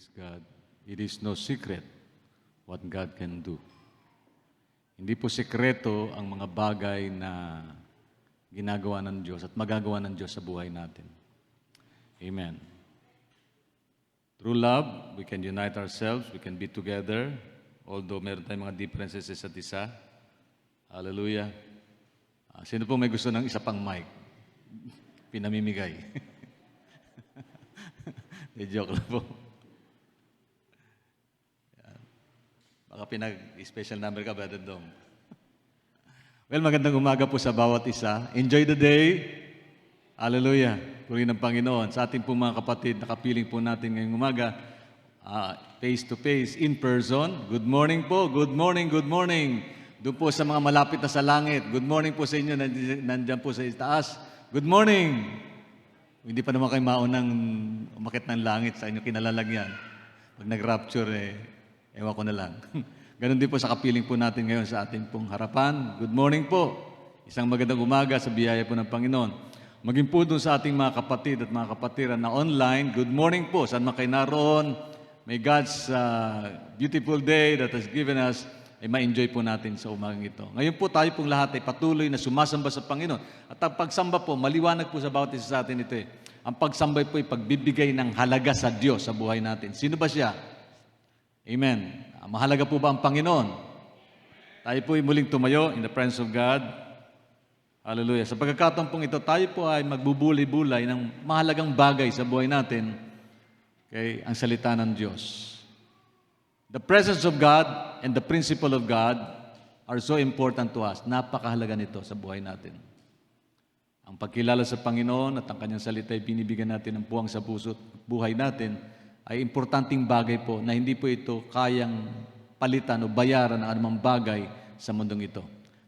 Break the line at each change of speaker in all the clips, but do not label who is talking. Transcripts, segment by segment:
Praise God. It is no secret what God can do. Hindi po sekreto ang mga bagay na ginagawa ng Diyos at magagawa ng Diyos sa buhay natin. Amen. Through love, we can unite ourselves, we can be together, although meron tayong mga differences sa isa't isa. Hallelujah. Sino po may gusto ng isa pang mic? Pinamimigay. Joke lang po. Baka pinag-special number ka, Brother Dom. Well, magandang umaga po sa bawat isa. Enjoy the day. Hallelujah. Purihin ng Panginoon. Sa ating po mga kapatid, nakapiling po natin ngayong umaga, face to face, in person. Good morning po. Good morning, good morning. Doon po sa mga malapit na sa langit. Good morning po sa inyo, nandiyan po sa itaas. Good morning. Hindi pa naman kayo maunang umakit ng langit sa inyo kinalalagyan. Pag nag-rapture, ewan ko na lang. Ganon din po sa kapiling po natin ngayon sa ating pong harapan. Good morning po. Isang magandang umaga sa biyaya po ng Panginoon. Maging po doon sa ating mga kapatid at mga kapatiran na online, good morning po. Saan man kayo naroon, may God's beautiful day that has given us, ay ma-enjoy po natin sa umagang ito. Ngayon po tayo pong lahat ay patuloy na sumasamba sa Panginoon. At ang pagsamba po, maliwanag po sa bawat isa sa atin ito. Ang pagsamba po ay pagbibigay ng halaga sa Diyos sa buhay natin. Sino ba siya? Amen. Mahalaga po ba ang Panginoon? Tayo po ay muling tumayo in the presence of God. Hallelujah. Sa pagkakataon pong ito, tayo po ay magbubulay-bulay ng mahalagang bagay sa buhay natin, ang salita ng Diyos. The presence of God and the principle of God are so important to us. Napakahalaga nito sa buhay natin. Ang pagkilala sa Panginoon at ang Kanyang salita ay binibigyan natin ng puwang sa puso at buhay natin ay importanteng bagay po na hindi po ito kayang palitan o bayaran ng anumang bagay sa mundong ito.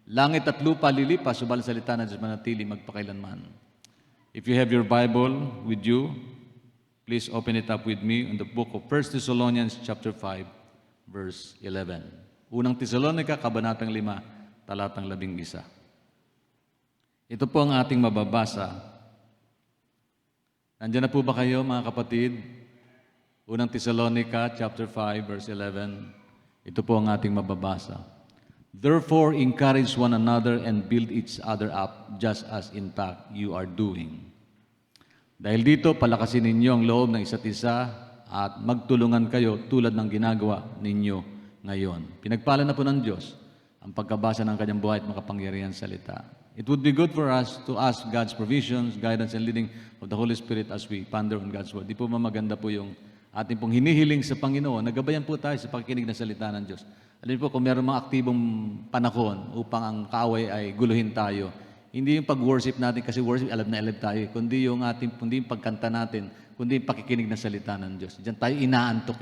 Langit at lupa lilipas, subalit salita ng Diyos manatili magpakailanman. If you have your Bible with you, please open it up with me in the book of 1 Thessalonians chapter 5, verse 11. Unang Tesalonica, kabanatang 5, talatang 11. Ito po ang ating mababasa. Nandiyan na po ba kayo, mga kapatid? Unang Tesalonica, chapter 5, verse 11. Ito po ang ating mababasa. Therefore, encourage one another and build each other up, just as in fact you are doing. Dahil dito, palakasin ninyo ang loob ng isa't isa at magtulungan kayo tulad ng ginagawa ninyo ngayon. Pinagpala na po ng Diyos ang pagkabasa ng kanyang buhay at makapangyarihan salita. It would be good for us to ask God's provisions, guidance, and leading of the Holy Spirit as we ponder on God's word. Di po maganda po yung ating pong hinihiling sa Panginoon. Nagabayan po tayo sa pakikinig ng salita ng Diyos. Alam po, kung meron mga aktibong panahon upang ang kaaway ay guluhin tayo, hindi yung pag-worship natin, kasi worship, alam na alam tayo, kundi yung ating, kundi yung pagkanta natin, kundi yung pakikinig ng salita ng Diyos. Diyan tayo inaantok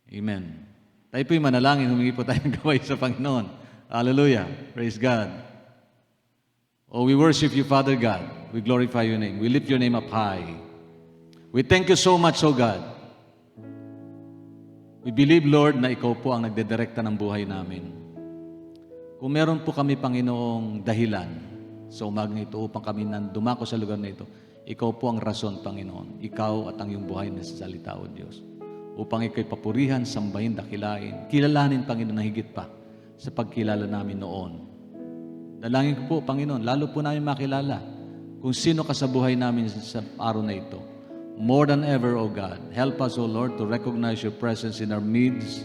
Amen. Tayo po yung manalangin, humingi po tayong gaway sa Panginoon. Hallelujah. Praise God. Oh, we worship you, Father God. We glorify your name. We lift your name up high. We thank you so much, oh God. We believe, Lord, na ikaw po ang nagdedirekta ng buhay namin. Kung meron po kami, Panginoong, dahilan sa umagang ito upang kami dumako sa lugar na ito, ikaw po ang rason, Panginoon. Ikaw at ang iyong buhay na sa salita, O Diyos. Upang ikaw'y papurihan, sambahin, dakilain, kilalanin, Panginoon, na higit pa sa pagkilala namin noon. Dalangin ko po, Panginoon, lalo po namin makilala kung sino ka sa buhay namin sa araw na ito. More than ever, O God, help us, O Lord, to recognize your presence in our midst.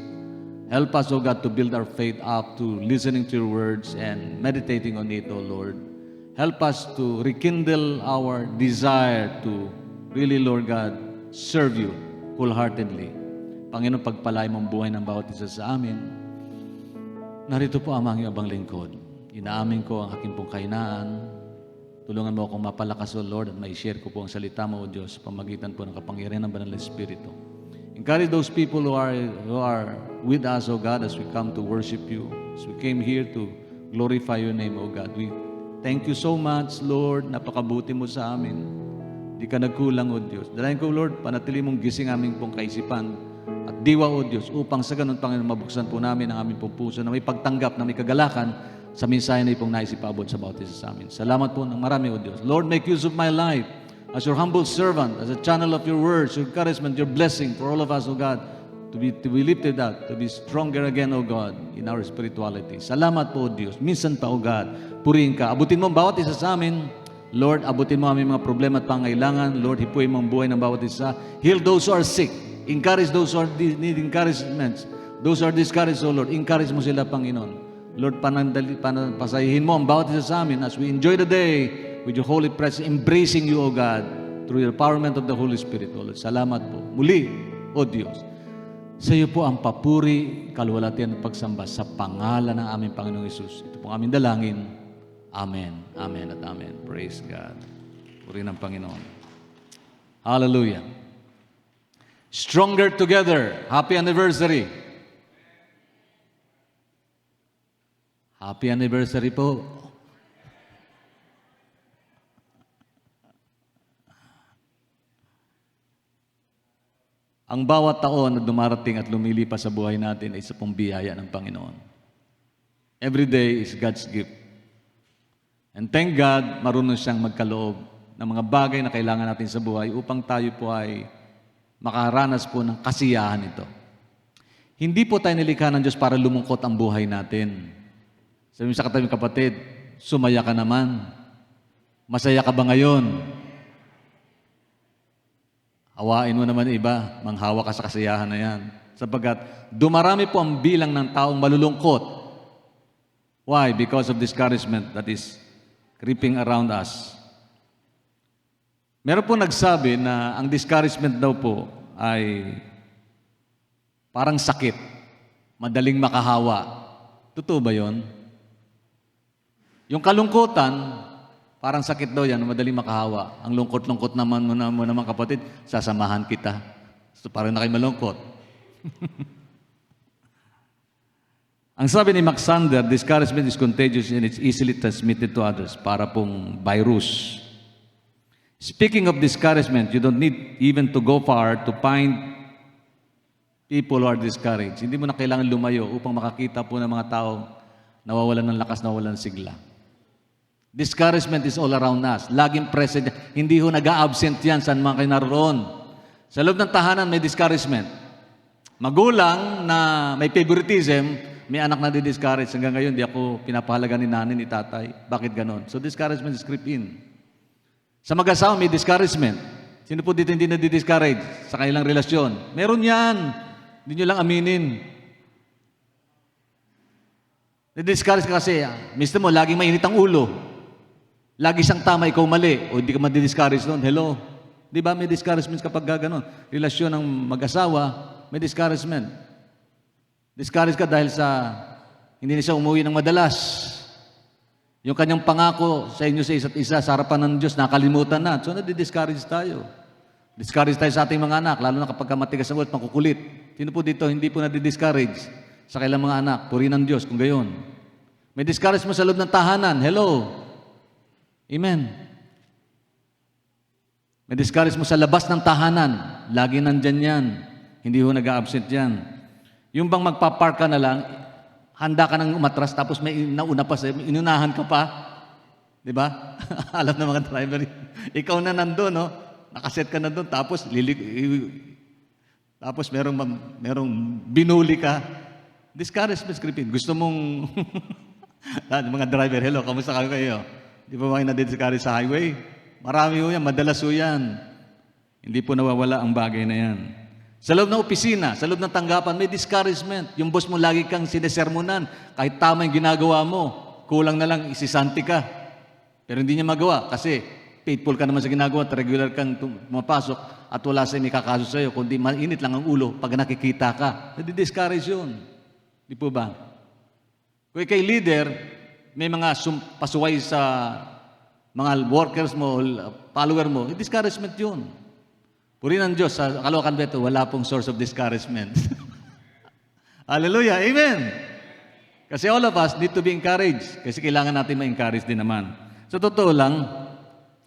Help us, O God, to build our faith up to listening to your words and meditating on it, O Lord. Help us to rekindle our desire to really, Lord God, serve you wholeheartedly. Panginoon, pagpalay mong buhay ng bawat isa sa amin. Narito po ang aming abang lingkod. Inaamin ko ang aking pong kahinaan. Tulungan mo akong mapalakas, O Lord, at ma-share ko po ang salita mo, O Diyos, pamagitan po ng kapangyarihan ng Banal na Espiritu. Encourage those people who are with us, O God, as we come to worship you, as we came here to glorify your name, O God. We thank you so much, Lord. Napakabuti mo sa amin. Di ka nagkulang, O Diyos. Dalayan ko, Lord, panatili mong gising aming pong kaisipan at diwa, O Diyos, upang sa ganun, Panginoon, mabuksan po namin ang aming pong puso na may pagtanggap, na may kagalakan sa mensahe na ipong naisipabot sa bawat isa sa amin. Salamat po ng marami, O Diyos. Lord, make use of my life as your humble servant, as a channel of your words, your encouragement, your blessing for all of us, O God, to be lifted up, to be stronger again, O God, in our spirituality. Salamat po, O Diyos. Minsan pa, O God, purihin ka. Abutin mo ang bawat isa sa amin. Lord, abutin mo aming mga problema at pangailangan. Lord, hipuin mo ang buhay ng bawat isa. Heal those who are sick. Encourage those who need encouragements. Those who are discouraged, O Lord, encourage mo sila, Panginoon. Lord, pasayihin mo ang bawat isa sa amin as we enjoy the day with your holy presence, embracing you, O God, through the empowerment of the Holy Spirit, O Lord. Salamat po. Muli, O Diyos, sa iyo po ang papuri, kaluwalhatian at pagsamba sa pangalan ng aming Panginoong Hesus. Ito po ang aming dalangin. Amen. Amen at amen. Praise God. Puri ng Panginoon. Hallelujah. Stronger together. Happy anniversary. Happy anniversary po. Ang bawat taon na dumarating at lumilipas sa buhay natin ay isa pong biyaya ng Panginoon. Every day is God's gift. And thank God, marunong siyang magkaloob ng mga bagay na kailangan natin sa buhay upang tayo po ay makaranas po ng kasiyahan ito. Hindi po tayo nilikha ng Diyos para lumungkot ang buhay natin. Sabi mo sa katabing kapatid, sumaya ka naman. Masaya ka ba ngayon? Hawain mo naman iba, manghawa ka sa kasiyahan na yan. Sapagkat dumarami po ang bilang ng taong malulungkot. Why? Because of discouragement that is creeping around us. Meron po nagsabi na ang discouragement daw po ay parang sakit, madaling makahawa. Totoo ba yun? Yung kalungkutan, parang sakit daw yan, madaling makahawa. Ang lungkot-lungkot naman mo naman kapatid, sasamahan kita. So parang na kayo malungkot. Ang sabi ni Max Sander, discouragement is contagious and it's easily transmitted to others. Para pong virus. Speaking of discouragement, you don't need even to go far to find people who are discouraged. Hindi mo na kailangan lumayo upang makakita po ng mga tao nawawalan ng lakas, nawawalan ng sigla. Discouragement is all around us. Laging present. Hindi ho nag-a-absent yan saan mga kayo naroon. Sa loob ng tahanan may discouragement. Magulang na may favoritism, may anak na di-discourage. Hanggang ngayon, di ako pinapahalaga ni nanay, ni tatay. Bakit ganon? So discouragement is creep in. Sa mag-asawa may discouragement. Sino po dito hindi na-discourage sa kanilang relasyon? Meron yan. Hindi nyo lang aminin. Na-discourage ka kasi, mister mo, laging mainit ang ulo. Lagi siyang tama, ikaw mali. O hindi ka ma-discourage doon. Hello? Di ba may discouragement kapag gano'n? Relasyon ng mag-asawa, may discouragement. Discourage ka dahil sa hindi na siya umuwi ng madalas. Yung kanyang pangako sa inyo sa isa't isa, sa harapan ng Diyos, nakalimutan na. So, nadi-discourage tayo. Discourage tayo sa ating mga anak, lalo na kapag matigas ang ulit, makukulit. Sino po dito, hindi po nadi-discourage sa kailang mga anak? Puri ng Diyos kung gayon. May discourage mo sa loob ng tahanan. Hello? Amen. May discourage mo sa labas ng tahanan. Lagi nandyan yan. Hindi ho nag-a-absent yan. Yung bang magpapark ka na lang, handa ka nang umatras, tapos may nauna pa sa'yo, inunahan ka pa. Di ba? Alam na mga driver. Ikaw na nandun, no? Nakaset ka na doon, tapos merong binuli ka. Discouragement scripting. Gusto mong mga driver, hello, kamusta kayo? Di ba kayo na-discourage sa highway? Marami ho yan, madalas ho yan. Hindi po nawawala ang bagay na yan. Sa loob ng opisina, sa loob ng tanggapan, may discouragement. Yung boss mo lagi kang sinesermonan. Kahit tama yung ginagawa mo, kulang na lang isisanti ka. Pero hindi niya magawa kasi faithful ka naman sa ginagawa at regular kang pumapasok at wala sa may kakaso sa'yo, kundi mainit lang ang ulo pag nakikita ka. Nadi-discourage yun. Di po ba? Kung kay leader, may mga pasuway sa mga workers mo, follower mo, discouragement yun. Puri ng Diyos, sa Caloocan Beto, wala pong source of discouragement. Hallelujah, amen! Kasi all of us need to be encouraged. Kasi kailangan natin ma-encourage din naman. Sa totoo lang,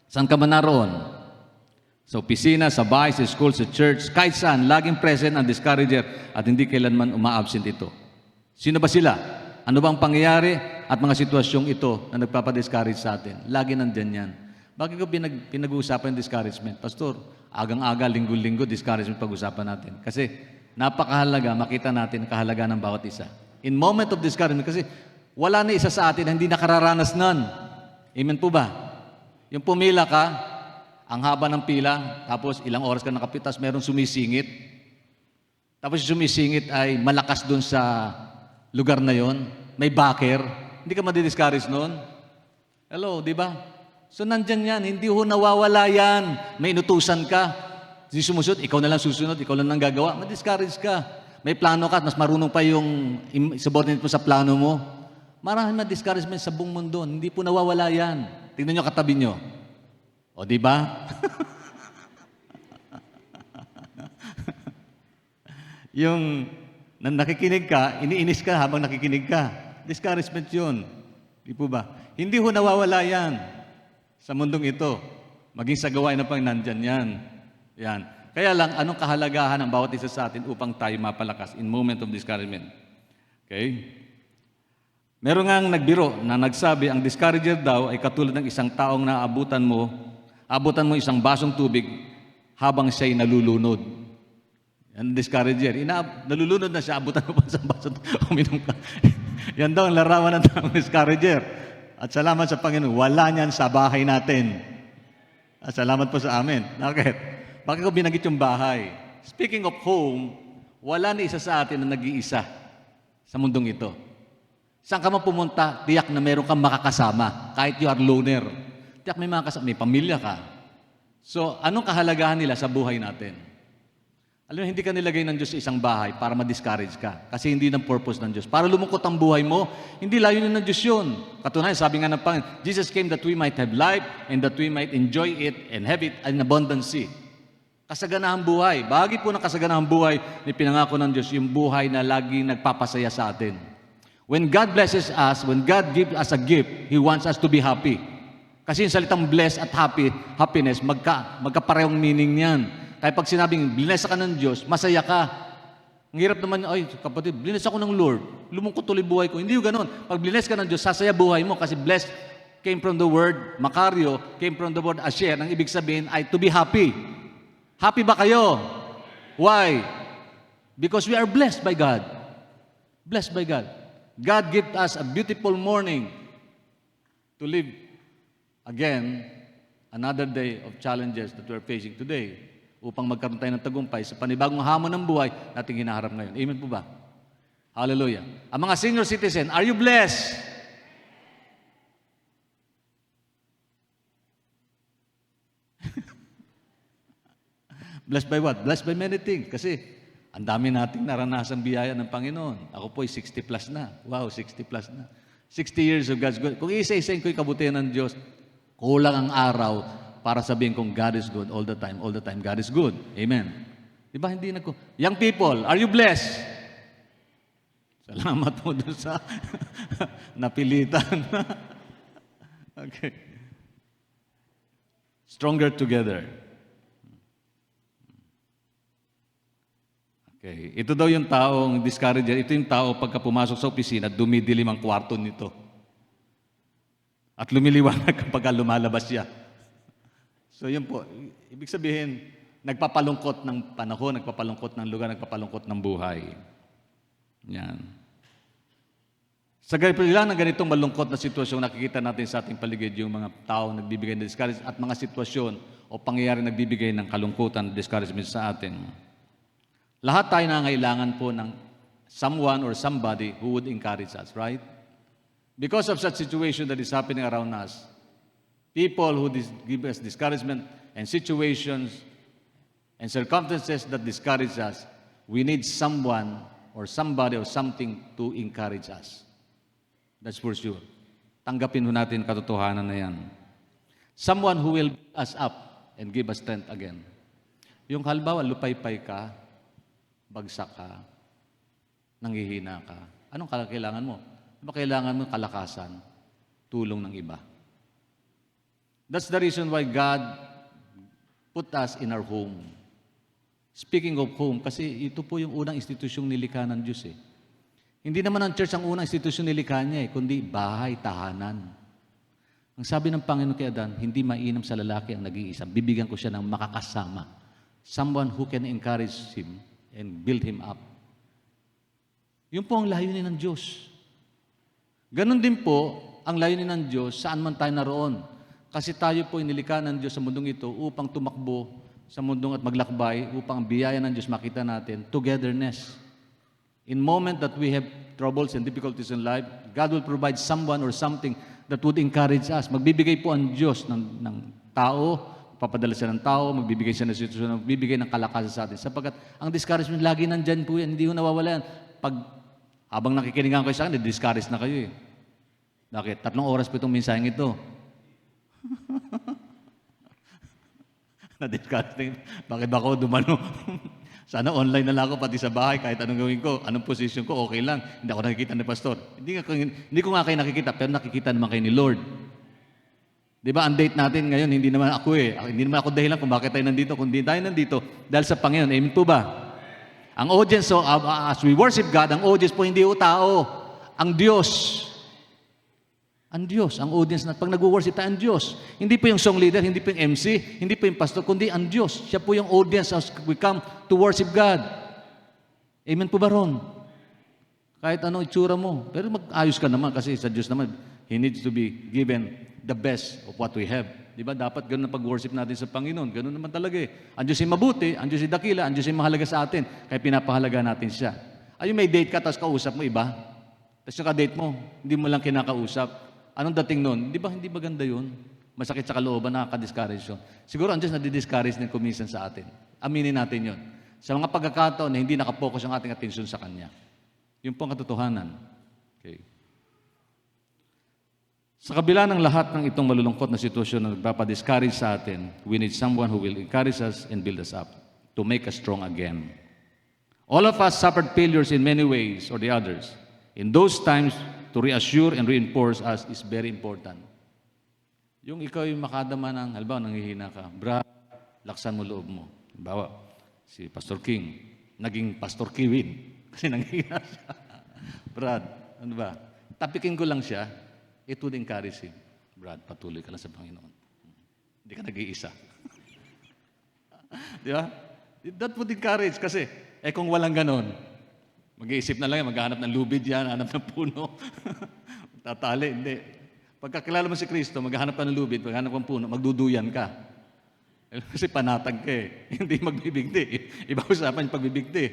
saan ka man naroon? Sa opisina, sa bahay, sa school, sa church, kahit saan, laging present ang discourager at hindi kailanman uma-absent ito. Sino ba sila? Ano bang pangyayari at mga sitwasyong ito na nagpapadiscourage sa atin? Lagi nandyan yan. Bakit ko pinag-uusapan yung discouragement? Pastor, agang-aga, linggo-linggo, discouragement pag-usapan natin. Kasi napakahalaga, makita natin ang kahalagaan ng bawat isa. In moment of discouragement, kasi wala na isa sa atin na hindi nakararanas nun. Amen po ba? Yung pumila ka, ang haba ng pila, tapos ilang oras ka nakapitas, merong sumisingit. Tapos yung sumisingit ay malakas dun sa lugar na yon, may backer. Hindi ka madidiscourage nun. Hello, di ba? So nandyan yan, hindi ho nawawala yan. May inutusan ka, di sumusunod, ikaw na lang susunod, ikaw lang nang gagawa, ma-discourage ka. May plano ka at mas marunong pa yung subordinate mo sa plano mo. Maraming ma-discouragement sa buong mundo, hindi po nawawala yan. Tingnan nyo katabi nyo. O di ba? Yung nakikinig ka, iniinis ka habang nakikinig ka. Discouragement yun. Di po ba? Hindi ho nawawala yan sa mundong ito. Maging sa gawain na pang nandyan yan. Yan. Kaya lang, anong kahalagahan ng bawat isa sa atin upang tayo mapalakas in moment of discouragement? Okay? Meron ngang nagbiro na nagsabi, ang discourager daw ay katulad ng isang taong naabutan mo isang basong tubig habang siya'y nalulunod. Yan, discourager. Nalulunod na siya, abutan mo pa sa basong tubig, uminom ka. Yan daw ang larawan ng taong discourager. At salamat sa Panginoon, wala niyan sa bahay natin. At salamat po sa amin. Bakit? Bakit ko binanggit yung bahay? Speaking of home, wala na isa sa atin na nag-iisa sa mundong ito. Saan ka man pumunta, tiyak na meron kang makakasama, kahit you are loner. Tiyak may makakasama, may pamilya ka. So, anong kahalagahan nila sa buhay natin? Alam mo, hindi ka nilagay ng Diyos sa isang bahay para ma-discourage ka. Kasi hindi ng purpose ng Diyos. Para lumungkot ang buhay mo, hindi layunin ng Diyos yun. Katunayan, sabi nga ng Panginoon, Jesus came that we might have life and that we might enjoy it and have it in abundance. Kasaganahang buhay. Bahagi po ng kasaganahang buhay ni pinangako ng Diyos, yung buhay na laging nagpapasaya sa atin. When God blesses us, when God gives us a gift, He wants us to be happy. Kasi yung salitang bless at happiness, magkaparehong meaning niyan. Kaya pag sinabing, bless ka ng Diyos, masaya ka. Ang hirap naman, ay kapatid, bless ako ng Lord. Lumungkot tuloy buhay ko. Hindi yung ganun. Pag bless ka ng Diyos, sasaya buhay mo. Kasi bless came from the word, Makario, came from the word Asher. Ang ibig sabihin ay to be happy. Happy ba kayo? Why? Because we are blessed by God. Blessed by God. God gave us a beautiful morning to live again another day of challenges that we're facing today upang magkaroon tayo ng tagumpay sa panibagong hamon ng buhay nating hinaharap ngayon. Amen po ba? Hallelujah. Ang mga senior citizen, are you blessed? Blessed by what? Blessed by many things. Kasi ang dami nating naranasang biyaya ng Panginoon. Ako po ay 60 plus na. Wow, 60 plus na. 60 years of God's good. Kung isa-isayin ko yung kabutihan ng Diyos, kulang ang araw para sabihin kong God is good all the time God is good. Amen. Di ba hindi Young people, are you blessed? Salamat po doon sa napilitan. Okay. Stronger together. Okay. Ito daw yung taong discourager. Ito yung tao pagka pumasok sa opisina, dumidilim ang kwarto nito. At lumiliwanag kapag lumalabas siya. So yun po, ibig sabihin, nagpapalungkot ng panahon, nagpapalungkot ng lugar, nagpapalungkot ng buhay. Yan. Sa ilan ng ganitong malungkot na sitwasyon, nakikita natin sa ating paligid yung mga tao nagbibigay ng discouragement at mga sitwasyon o pangyayari nagbibigay ng kalungkutan, discouragement sa atin. Lahat tayo nangangailangan po ng someone or somebody who would encourage us, right? Because of such situation that is happening around us, people who give us discouragement and situations and circumstances that discourage us, we need someone or somebody or something to encourage us. That's for sure. Tanggapin ho natin katotohanan na yan. Someone who will build us up and give us strength again. Yung halimbawa, lupaypay ka, bagsak ka, nanghihina ka. Anong kailangan mo? Diba kailangan mo kalakasan, tulong ng iba? That's the reason why God put us in our home. Speaking of home, kasi ito po yung unang institusyong nilikha ng Diyos eh. Hindi naman ang church ang unang institusyon nilikha niya eh, kundi bahay, tahanan.
Ang sabi ng Panginoon kay Adan, hindi mainam sa lalaki ang nag-iisa. Bibigyan ko siya ng makakasama. Someone who can encourage him and build him up. Yun po ang layunin ng Diyos. Ganon din po ang layunin ng Diyos saan man tayo naroon. Kasi tayo po inilikha ng Diyos sa mundong ito upang tumakbo sa mundong at maglakbay, upang ang biyaya ng Diyos makita natin, togetherness. In moment that we have troubles and difficulties in life, God will provide someone or something that would encourage us. Magbibigay po ang Diyos ng tao, papadala siya ng tao, magbibigay siya ng sitwasyon, magbibigay ng kalakasan sa atin. Sapagkat ang discouragement, lagi nandyan po yan, hindi ko nawawala yan. Habang nakikiningan kayo sa akin, discourage na kayo eh. Bakit? 3 oras po itong mensaheng ito. Na-discourage na yun. Bakit ba ako dumano? Sana online na lang ako pati sa bahay, kahit anong gawin ko, anong position ko, okay lang. Hindi ako nakikita ni Pastor. Hindi ko nga kayo nakikita, pero nakikita naman kayo ni Lord. Di ba, ang date natin ngayon, hindi naman ako eh. Hindi naman ako dahilan kung bakit tayo nandito. Kung hindi tayo nandito, dahil sa Panginoon. Amen po ba? Ang audience, so, as we worship God, ang audience po hindi o tao. Ang Diyos. Ang Diyos, ang audience na pag nag-worship tayo, ang Diyos. Hindi po yung song leader, hindi po yung MC, hindi po yung pastor, kundi ang Diyos. Siya po yung audience as we come to worship God. Amen po ba ron? Kahit ano itsura mo. Pero mag-ayos ka naman kasi sa Diyos naman, He needs to be given the best of what we have. Di ba? Dapat ganun ang pag-worship natin sa Panginoon. Ganun naman talaga eh. Ang Diyos ay mabuti, ang Diyos ay dakila, ang Diyos ay mahalaga sa atin. Kaya pinapahalaga natin siya. Ayun, may date ka, tapos kausap mo iba. Tapos yung ka-date mo, hindi mo lang kinakausap. Anong dating nun? Di ba hindi maganda yun? Masakit sa kalooban, nakaka-discourage yun. Siguro ang Diyos nadi-discourage din kuminsan sa atin. Aminin natin yun. Sa mga pagkakataon na hindi nakapokus ang ating atensyon sa Kanya. Yun po ang katotohanan. Okay. Sa kabila ng lahat ng itong malulungkot na sitwasyon na nagpapadiscourage sa atin, we need someone who will encourage us and build us up to make us strong again. All of us suffered failures in many ways or the others. In those times, to reassure and reinforce us is very important. Yung ikaw yung makadama ng, halimbawa, nanghihina ka, Brad, laksan mo loob mo. Halimbawa, si Pastor King, naging Pastor Kiwin, kasi nanghihina siya. Brad, ano ba? Tapikin ko lang siya, it would encourage him. Brad, patuloy ka lang sa Panginoon. Hindi ka nag-iisa. Di ba? That would encourage kasi, kung walang ganon, mag-iisip na lang yan, maghahanap ng lubid yan, hanap ng puno. Tatali, hindi. Pagkakilala mo si Kristo, maghahanap ka ng lubid, maghahanap ng puno, magduduyan ka. Kasi panatag ka eh. Hindi magbibigti. Iba usapan yung pagbibigti.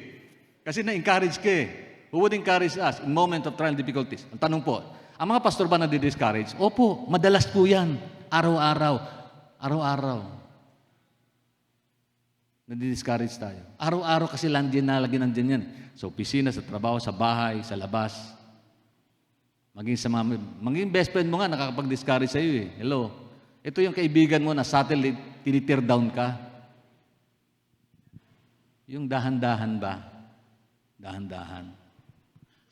Kasi na-encourage ka eh. Who would encourage us in moment of trial and difficulties? Ang tanong po, ang mga pastor ba nadi-discourage? Opo, madalas po yan. Araw-araw. Araw-araw. Nadi-discourage tayo. Araw-araw kasi lagi nandiyan yan. Sa opisina, sa trabaho, sa bahay, sa labas. Maging best friend mo nga, nakakapag-discourage sa iyo eh. Hello. Ito yung kaibigan mo na satellite, tinitir down ka. Yung dahan-dahan ba? Dahan-dahan.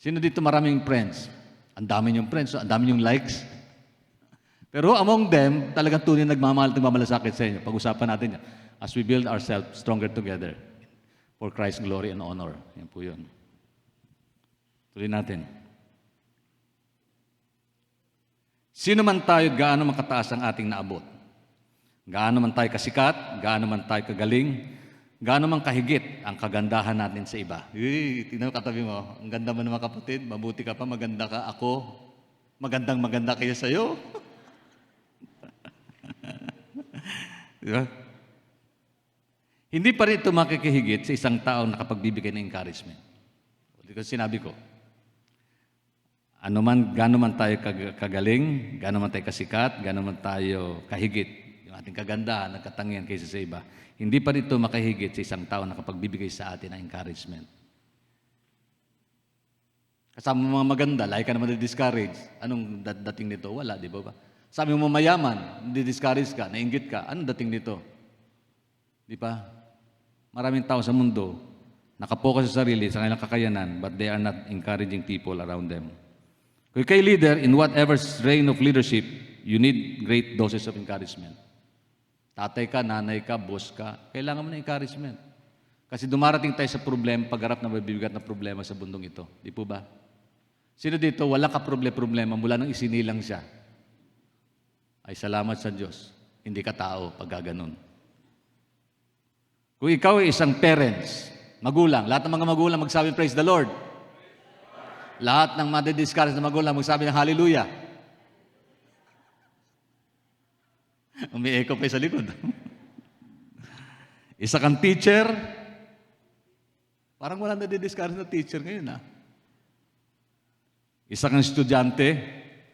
Sino dito maraming friends? Ang dami niyong friends, ang dami niyong likes. Pero among them, talagang tunay nagmamahal at nagmamalasakit sa inyo. Pag-usapan natin yan. As we build ourselves stronger together for Christ's glory and honor. Yan po yun. Tuloy natin. Sino man tayo, gaano man kataas ang ating naabot? Gaano man tayo kasikat, gaano man tayo kagaling, gaano man kahigit ang kagandahan natin sa iba. Tingnan mo katabi mo, ang ganda mo naman kapatid, mabuti ka pa, maganda ka, ako, magandang maganda kayo sa'yo. Diba? Hindi pa rin ito makikihigit sa isang tao na nakapagbibigay ng encouragement. Kasi sinabi ko, gaano man tayo kagaling, gaano man tayo kasikat, gaano man tayo kahigit, yung ating kagandahan, nagkatangian kaysa sa iba, hindi pa rin ito makahigit sa isang tao na nakapagbibigay sa atin ng encouragement. Kasama mo mga maganda, lagi ka naman na-discourage. Anong dating nito? Wala, di ba? Sabi mo mayaman, di-discourage ka, nainggit ka, anong dating nito? Di ba? Maraming tao sa mundo, nakapokus sa sarili, sa kanilang kakayanan, but they are not encouraging people around them. Kung kay leader, in whatever reign of leadership, you need great doses of encouragement. Tatay ka, nanay ka, boss ka, kailangan mo ng encouragement. Kasi dumarating tayo sa problema, pagharap na mabibigat na problema sa bundong ito. Di po ba? Sino dito, wala ka problema mula nang isinilang siya? ay salamat sa Diyos. Hindi ka tao pag gaganon. Kung ikaw ay isang parents, magulang, lahat ng mga magulang magsabi, praise the Lord. Lahat ng madidiscourage na magulang magsabi ng hallelujah. Umi-echo pa sa likod. Isa kang teacher, parang wala nadidiscourage na teacher ngayon, ha? Isa kang estudyante,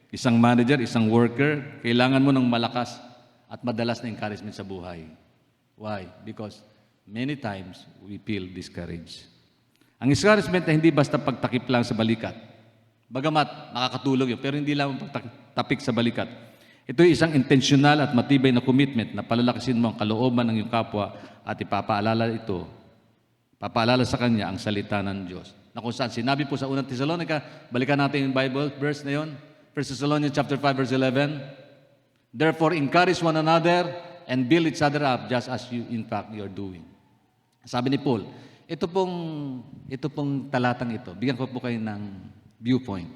isang manager, isang worker, kailangan mo ng malakas at madalas na encouragement sa buhay. Why? Because many times we feel discouraged. Ang encouragement ay hindi basta pagtakip lang sa balikat. Bagamat nakakatulong yun, pero hindi lang pagtapik sa balikat. Ito ay isang intentional at matibay na commitment na palalakasin mo ang kalooban ng iyong kapwa at papaalala sa kanya ang salita ng Diyos. Na kung saan, sinabi po sa unang Thessalonica, balikan natin yung Bible verse na yun, 1 Thessalonians chapter 5 verse 11, therefore encourage one another and build each other up just as you in fact you are doing. Sabi ni Paul, ito pong talatang ito, bigyan ko po kayo ng viewpoint.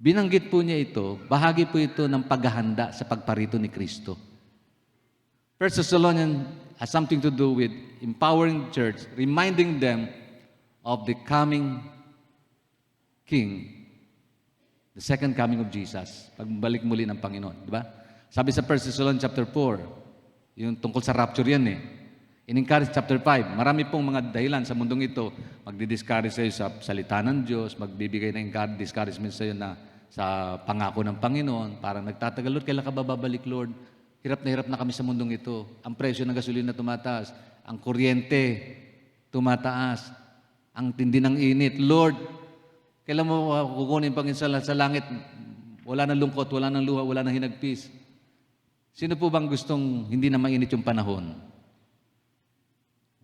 Binanggit po niya ito, bahagi po ito ng paghahanda sa pagparito ni Kristo. 1 Thessalonians has something to do with empowering the church, reminding them of the coming King, the second coming of Jesus, pagbalik muli ng Panginoon. Di ba? Sabi sa 1 Thessalonians chapter 4, yung tungkol sa rapture yan eh. In chapter 5, marami pong mga dahilan sa mundong ito, magdi-discourage sa'yo sa salita ng Diyos, magbibigay ng discouragement sa'yo na sa pangako ng Panginoon, parang nagtatagal, Lord, kailan ka ba babalik, Lord? Hirap na kami sa mundong ito. Ang presyo ng gasolina tumataas, ang kuryente tumataas, ang tindi ng init. Lord, kailan mo kukunin Panginoon sa langit? Wala nang lungkot, wala nang luha, wala nang hinagpis. Sino po bang gustong hindi na mainit yung panahon?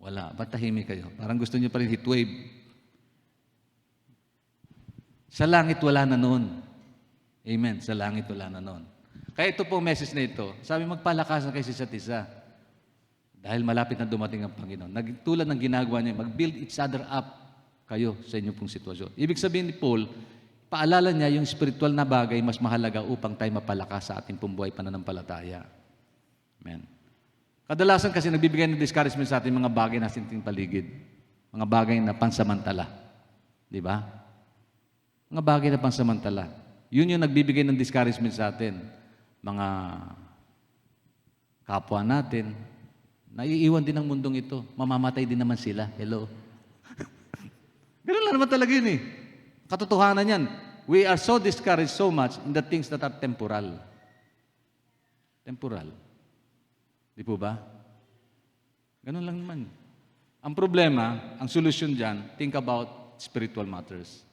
Wala. Ba't tahimik kayo? Parang gusto niyo pa rin heatwave. Sa langit wala na noon. Amen. Sa langit wala na noon. Kaya ito po message na ito. Sabi, magpalakasan kayo sa isa't isa. Dahil malapit na dumating ang Panginoon. Tulad ng ginagawa niya, mag-build each other up kayo sa inyong pong sitwasyon. Ibig sabihin ni Paul, paalala niya yung spiritual na bagay mas mahalaga upang tayo mapalakas sa ating pong buhay pananampalataya. Amen. Kadalasan kasi nagbibigay ng discouragement sa ating mga bagay na ating paligid. Mga bagay na pansamantala. Di ba? Mga bagay na pansamantala. Yun yung nagbibigay ng discouragement sa atin. Mga kapwa natin, naiiwan din ng mundong ito. Mamamatay din naman sila. Hello? Ganun lang naman talaga yun eh. Katotohanan yan. We are so discouraged so much in the things that are temporal. Temporal. Di po ba? Ganun lang naman. Ang problema, ang solusyon dyan, think about spiritual matters.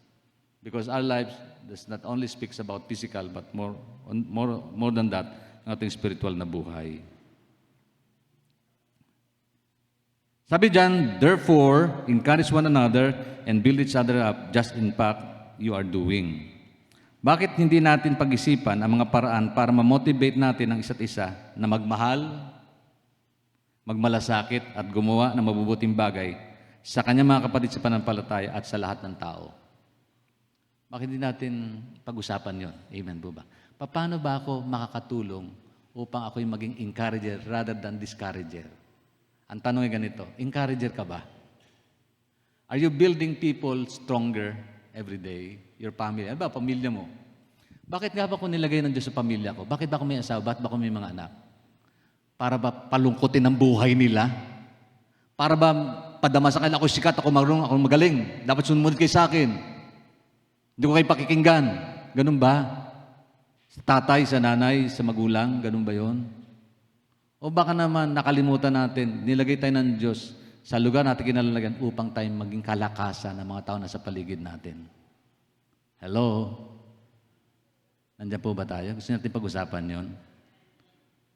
Because our lives does not only speaks about physical, but more than that, ang ating spiritual na buhay. Sabi dyan, therefore, encourage one another and build each other up, just in fact you are doing. Bakit hindi natin pag-isipan ang mga paraan para ma-motivate natin ang isa't isa na magmahal, magmalasakit at gumawa ng mabubuting bagay sa kanyang mga kapatid sa pananampalataya at sa lahat ng tao? Bakit hindi natin pag-usapan yon? Amen po ba? Paano ba ako makakatulong upang ako'y maging encourager rather than discourager? Ang tanong ay ganito, encourager ka ba? Are you building people stronger every day? Your family. Ano ba, pamilya mo? Bakit nga ba ako nilagay ng Diyos sa pamilya ko? Bakit ba ako may asawa? Bakit ba ako may mga anak? Para ba palungkutin ang buhay nila? Para ba padama sa kanila, ako sikat, ako marunong, ako magaling. Dapat sumunod kayo sa akin. Hindi ko kayo pakikinggan. Ganun ba? Sa tatay, sa nanay, sa magulang, ganun ba yon? O baka naman nakalimutan natin, nilagay tayo ng Diyos sa lugar natin kinalalagyan upang tayo maging kalakasan ng mga tao na sa paligid natin. Hello? Nandiyan po ba tayo? Gusto natin pag-usapan yon?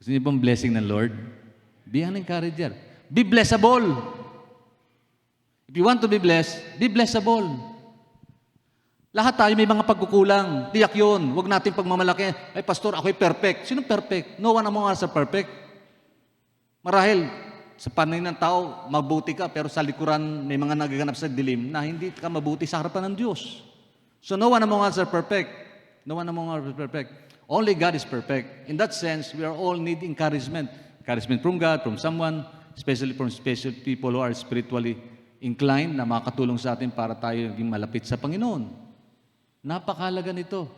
Gusto niyo pong blessing ng Lord? Be an encourager. Be blessable. If you want to be blessable. Lahat tayo may mga pagkukulang. Tiyak yun. Huwag natin pagmamalaki. Ay, pastor, ako'y perfect. Sino perfect? No one among us are perfect. Marahil, sa paningin ng tao, mabuti ka, pero sa likuran may mga nagaganap sa dilim na hindi ka mabuti sa harapan ng Diyos. So no one among us are perfect. No one among us are perfect. Only God is perfect. In that sense, we are all need encouragement. Encouragement from God, from someone, especially from special people who are spiritually inclined na makatulong sa atin para tayo maging malapit sa Panginoon. Napakahalaga nito.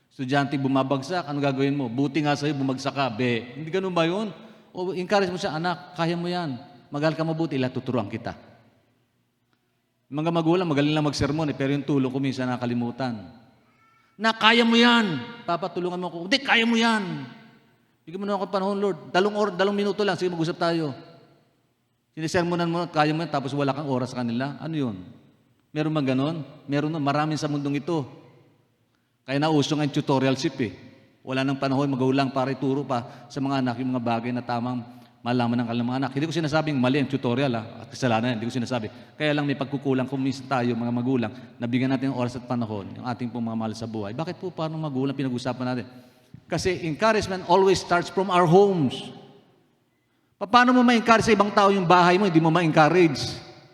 Estudyante bumabagsak, ano gagawin mo? Buti nga sa'yo, bumagsak ka. Hindi ganun ba yun? O encourage mo siya, anak, kaya mo yan. Magal ka mabuti, tuturuan kita. Mga magulang, magaling lang magsermon, pero yung tulong ko minsan nakalimutan. Na, kaya mo yan. Papatulungan mo ako. Hindi, kaya mo yan. Bigyan mo na ako panahon, Lord. Dalawang minuto lang, sige mag-usap tayo. Sinisermonan mo, kaya mo yan, tapos wala kang oras sa kanila. Ano yun? Meron bang ganon? Meron na, maraming sa mundong ito. Kaya nauso nga yung tutorialship eh. Wala nang panahon, magulang para ituro pa sa mga anak yung mga bagay na tamang malaman ng kanilang mga anak. Hindi ko sinasabing mali ang tutorial at kasalanan, hindi ko sinasabi. Kaya lang may pagkukulang kung minsan tayo, mga magulang, nabigyan natin ng oras at panahon, yung ating pong mga mahal sa buhay. Bakit po paano magulang pinag-usapan natin? Kasi encouragement always starts from our homes. Paano mo ma-encourage sa ibang tao yung bahay mo, hindi mo ma-encourage?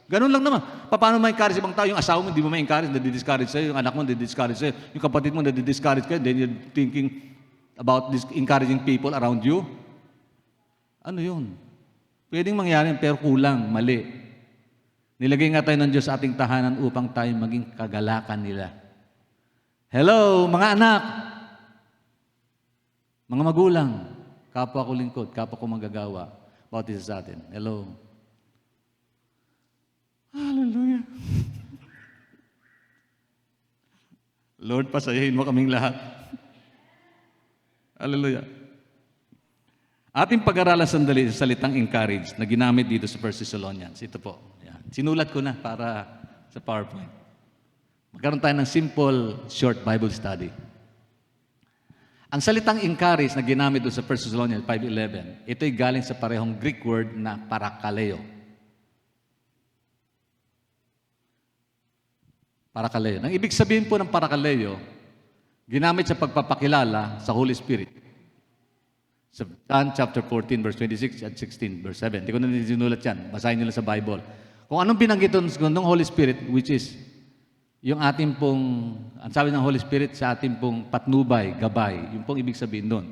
Ganun lang naman. Paano ma-encourage sa ibang tao yung asawa mo, hindi mo ma-encourage, nadi-discourage sa'yo, yung anak mo, nadi-discourage sa'yo, yung kapatid mo, nadi-discourage kayo, then you're thinking about encouraging people around you? Ano yun? Pwedeng mangyari, pero kulang, mali. Nilagay nga tayo ng Diyos sa ating tahanan upang tayo maging kagalakan nila. Hello, mga anak! Mga magulang, kapwa ko lingkod, kapwa ko manggagawa, bawat isa sa atin. Hello. Hallelujah. Lord, pasayahin mo kaming lahat. Hallelujah. Ating pag-aralan sandali sa salitang encourage na ginamit dito sa 1 Thessalonians. Ito po. Yan. Sinulat ko na para sa PowerPoint. Magkaroon tayo ng simple, short Bible study. Ang salitang encourage na ginamit doon sa 1 Thessalonians 5:11, ito'y galing sa parehong Greek word na parakaleo. Parakaleo. Ang ibig sabihin po ng parakaleo, ginamit sa pagpapakilala sa Holy Spirit. Sa John chapter 14, verse 26 at 16, verse 7. Hindi ko na sinulat yan. Basahin nyo lang sa Bible. Kung anong binanggit ng Holy Spirit, which is yung ating pong, ang sabi ng Holy Spirit sa ating pong patnubay, gabay, yung pong ibig sabihin doon.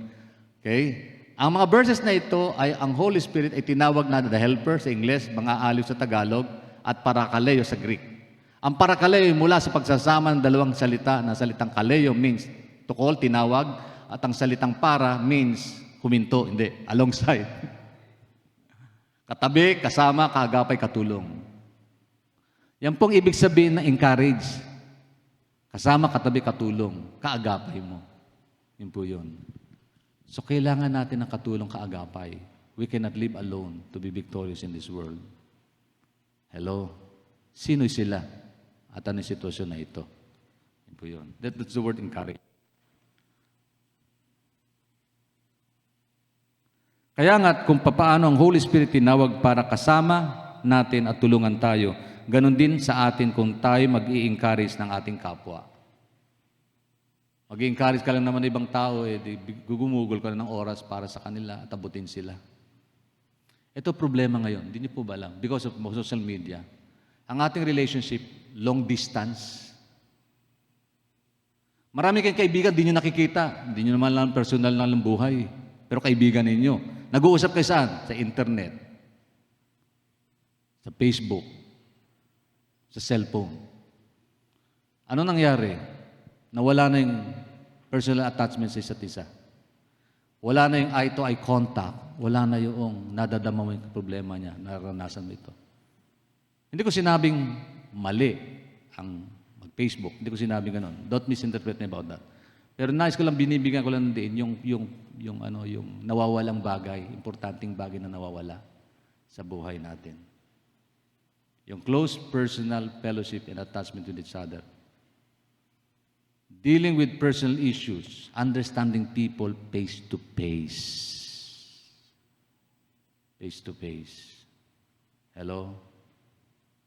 Okay? Ang mga verses na ito ay ang Holy Spirit ay tinawag na the helper sa Ingles, mga aliw sa Tagalog, at parakaleo sa Greek. Ang parakaleo mula sa pagsasama ng dalawang salita na salitang kaleo means to call, tinawag, at ang salitang para means huminto, hindi, alongside. Katabi, kasama, kaagapay, katulong. Yan pong ibig sabihin na encourage. Kasama, katabi, katulong, kaagapay mo. Yun po yun. So, kailangan natin ng katulong, kaagapay. We cannot live alone to be victorious in this world. Hello? Sino'y sila? At ano yung sitwasyon na ito? Yun po yun. That's the word encourage. Kaya nga, kung papaano ang Holy Spirit tinawag para kasama natin at tulungan tayo, ganun din sa atin kung tayo mag-i-encourage ng ating kapwa. Mag-i-encourage ka lang naman ng ibang tao, gugumugol ka lang ng oras para sa kanila at abutin sila. Ito problema ngayon, hindi niyo po ba alam? Because of social media, ang ating relationship, long distance. Marami kayong kaibigan, hindi niyo nakikita. Hindi niyo naman lang personal na lang buhay. Pero kaibigan ninyo. Nag-uusap kayo saan? Sa internet. Sa Facebook. Sa cellphone. Ano nangyari? Nawala na yung personal attachment sa isa't isa. Wala na yung eye-to-eye contact. Wala na yung nadadama mo yung problema niya. Naranasan mo ito. Hindi ko sinabing mali ang mag-Facebook. Hindi ko sinabing ganun. Don't misinterpret me about that. Pero nais ko lang, binibigyan ko lang din yung nawawalang bagay, importanteng bagay na nawawala sa buhay natin. Yung close personal fellowship and attachment with each other. Dealing with personal issues, understanding people face to face. Face to face. Hello?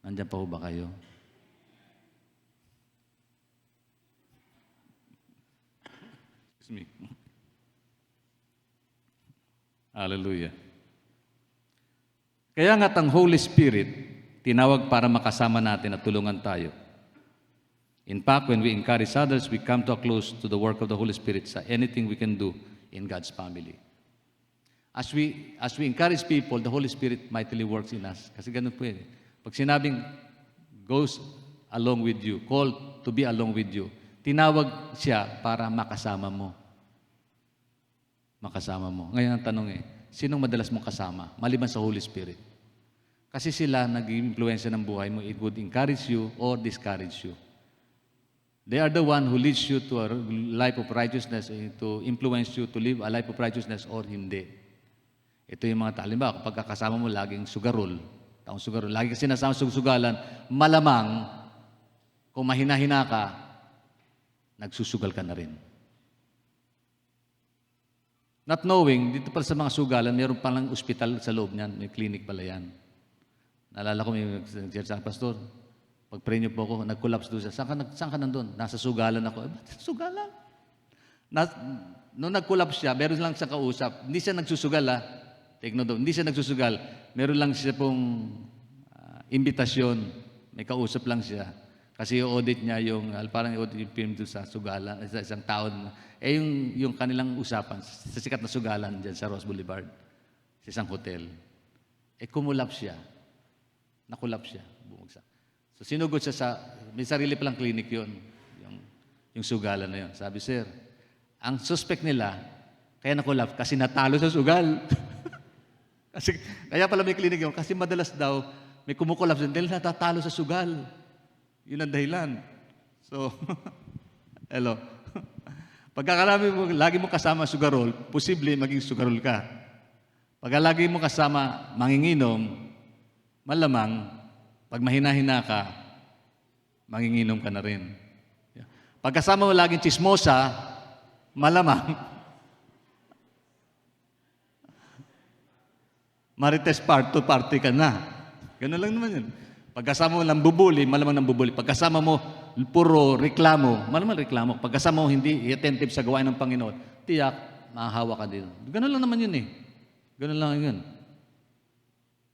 Nandiyan pa ho ba kayo? Me. Hallelujah. Kaya nga't ang Holy Spirit, tinawag para makasama natin at tulungan tayo. In fact, when we encourage others, we come to a close to the work of the Holy Spirit sa anything we can do in God's family. As we encourage people, the Holy Spirit mightily works in us. Kasi ganun po eh. Pag sinabing goes along with you, called to be along with you, tinawag siya para makasama mo. Makasama mo. Ngayon ang tanong eh, sinong madalas mong kasama? Maliban sa Holy Spirit. Kasi sila nag-i-influensya ng buhay mo. It would encourage you or discourage you. They are the one who leads you to a life of righteousness, to influence you to live a life of righteousness or hindi. Ito yung mga halimbawa, kapag kasama mo laging sugarol, taong sugarol, lagi kasi nasama sa sugalan, malamang kung mahina-hina ka, nagsusugal ka na rin. Not knowing, dito pala sa mga sugalan, mayroon palang ospital sa loob niyan, may clinic pala yan. Naalala ko, may nag-share sa pastor, pag-pray niyo po ako, nag-collapse doon siya. Saan ka nandun? Nasa sugalan ako. Sugalan? Noong nag-collapse siya, meron lang siya kausap. Hindi siya nagsusugal Take note, hindi siya nagsusugal. Meron lang siya pong imbitasyon. May kausap lang siya. Kasi i-audit niya yung, parang i-audit yung film doon sa sugalan, sa isang taon. Yung kanilang usapan, sa sikat na sugalan dyan sa Ross Boulevard, sa isang hotel. Kumulap siya. Nakulap siya. Bumagsak. So sinugod siya sa, may sarili palang clinic yun. Yung sugalan na yun. Sabi, sir, ang suspect nila, kaya nakulap, kasi natalo sa sugal. Kaya pala may clinic yun, kasi madalas daw, may kumukulap dahil natatalo sa sugal. Yun ang dahilan. So, hello. Pagkakarami mo, lagi mo kasama sugarol, posible maging sugarol ka. Pagka lagi mo kasama manginginom, malamang, pag mahina-hina ka, manginginom ka na rin. Pagkasama mo laging chismosa, malamang, marites party ka na. Ganun lang naman yun. Pagkasama mo lang bubuli, malamang nang bubuli. Pagkasama mo puro reklamo, malamang reklamo. Pagkasama mo hindi attentive sa gawain ng Panginoon, tiyak, mahahawa ka din. Ganun lang naman yun eh. Ganun lang yun.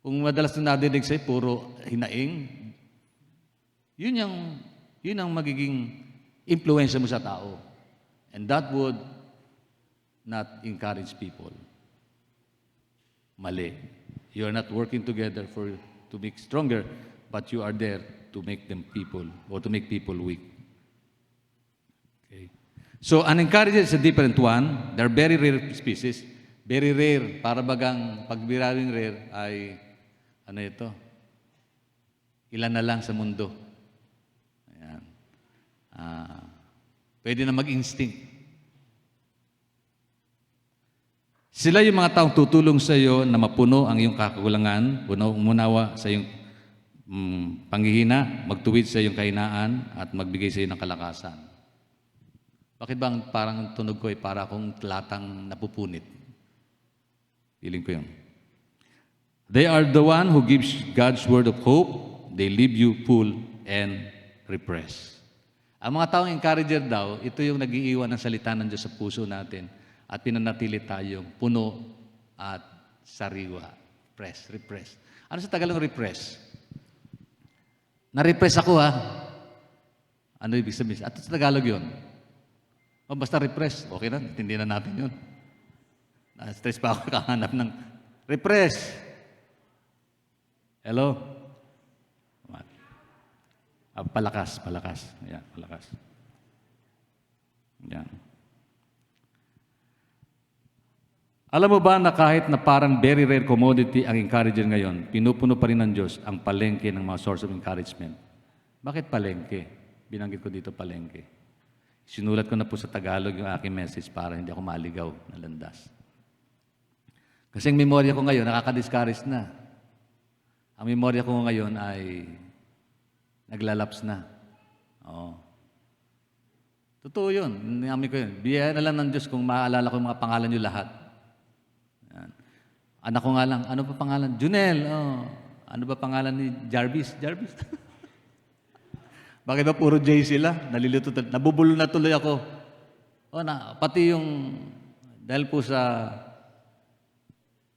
Kung madalas na nadidig sa'yo, puro hinaing, yun ang magiging impluensya mo sa tao. And that would not encourage people. Mali. You are not working together to make stronger, but you are there to make them people or to make people weak. Okay. So, an encourager is a different one. They're very rare species. Very rare. Para bagang pagbirawing rare ay, ano ito? Ilan na lang sa mundo. Ayan. Pwede na mag-instinct. Sila yung mga taong tutulong sa iyo na mapuno ang iyong kakulangan, umunawa sa iyong panghihina, magtuwid sa iyong kahinaan, at magbigay sa iyo ng kalakasan. Bakit ba parang tunog ko ay para akong tlatang napupunit? Feeling ko yun. They are the one who gives God's word of hope. They leave you full and repressed. Ang mga taong encourager daw, ito yung nag-iiwan ng salita ng Diyos sa puso natin at pinanatili tayong puno at sariwa. Repress. Ano sa Tagalog repress? Na-repress ako Ano ibig sabihin? At sa Tagalog yun? Basta repress. Okay na, hindi na natin yun. Na-stress pa ako kahanap ng repress. Hello? Palakas. Ayan, palakas. Ayan. Alam mo ba na kahit na parang very rare commodity ang encourager ngayon, pinupuno pa rin ng Diyos ang palengke ng mga source of encouragement. Bakit palengke? Binanggit ko dito palengke. Sinulat ko na po sa Tagalog yung aking message para hindi ako maligaw na landas. Kasi ang memorya ko ngayon, nakaka-discourage na. Ang memorya ko ngayon ay naglalaps na. Oo. Totoo yun. Namin ko yun. Biyaya na lang ng Diyos kung maaalala ko yung mga pangalan nyo lahat. Yan. Anak ko nga lang, ano pa pangalan? Junel. Oh. Ano ba pangalan ni Jarvis? Bakit ba puro J sila? Nalilito. Nabubulo na tuloy ako. Pati yung, dahil po sa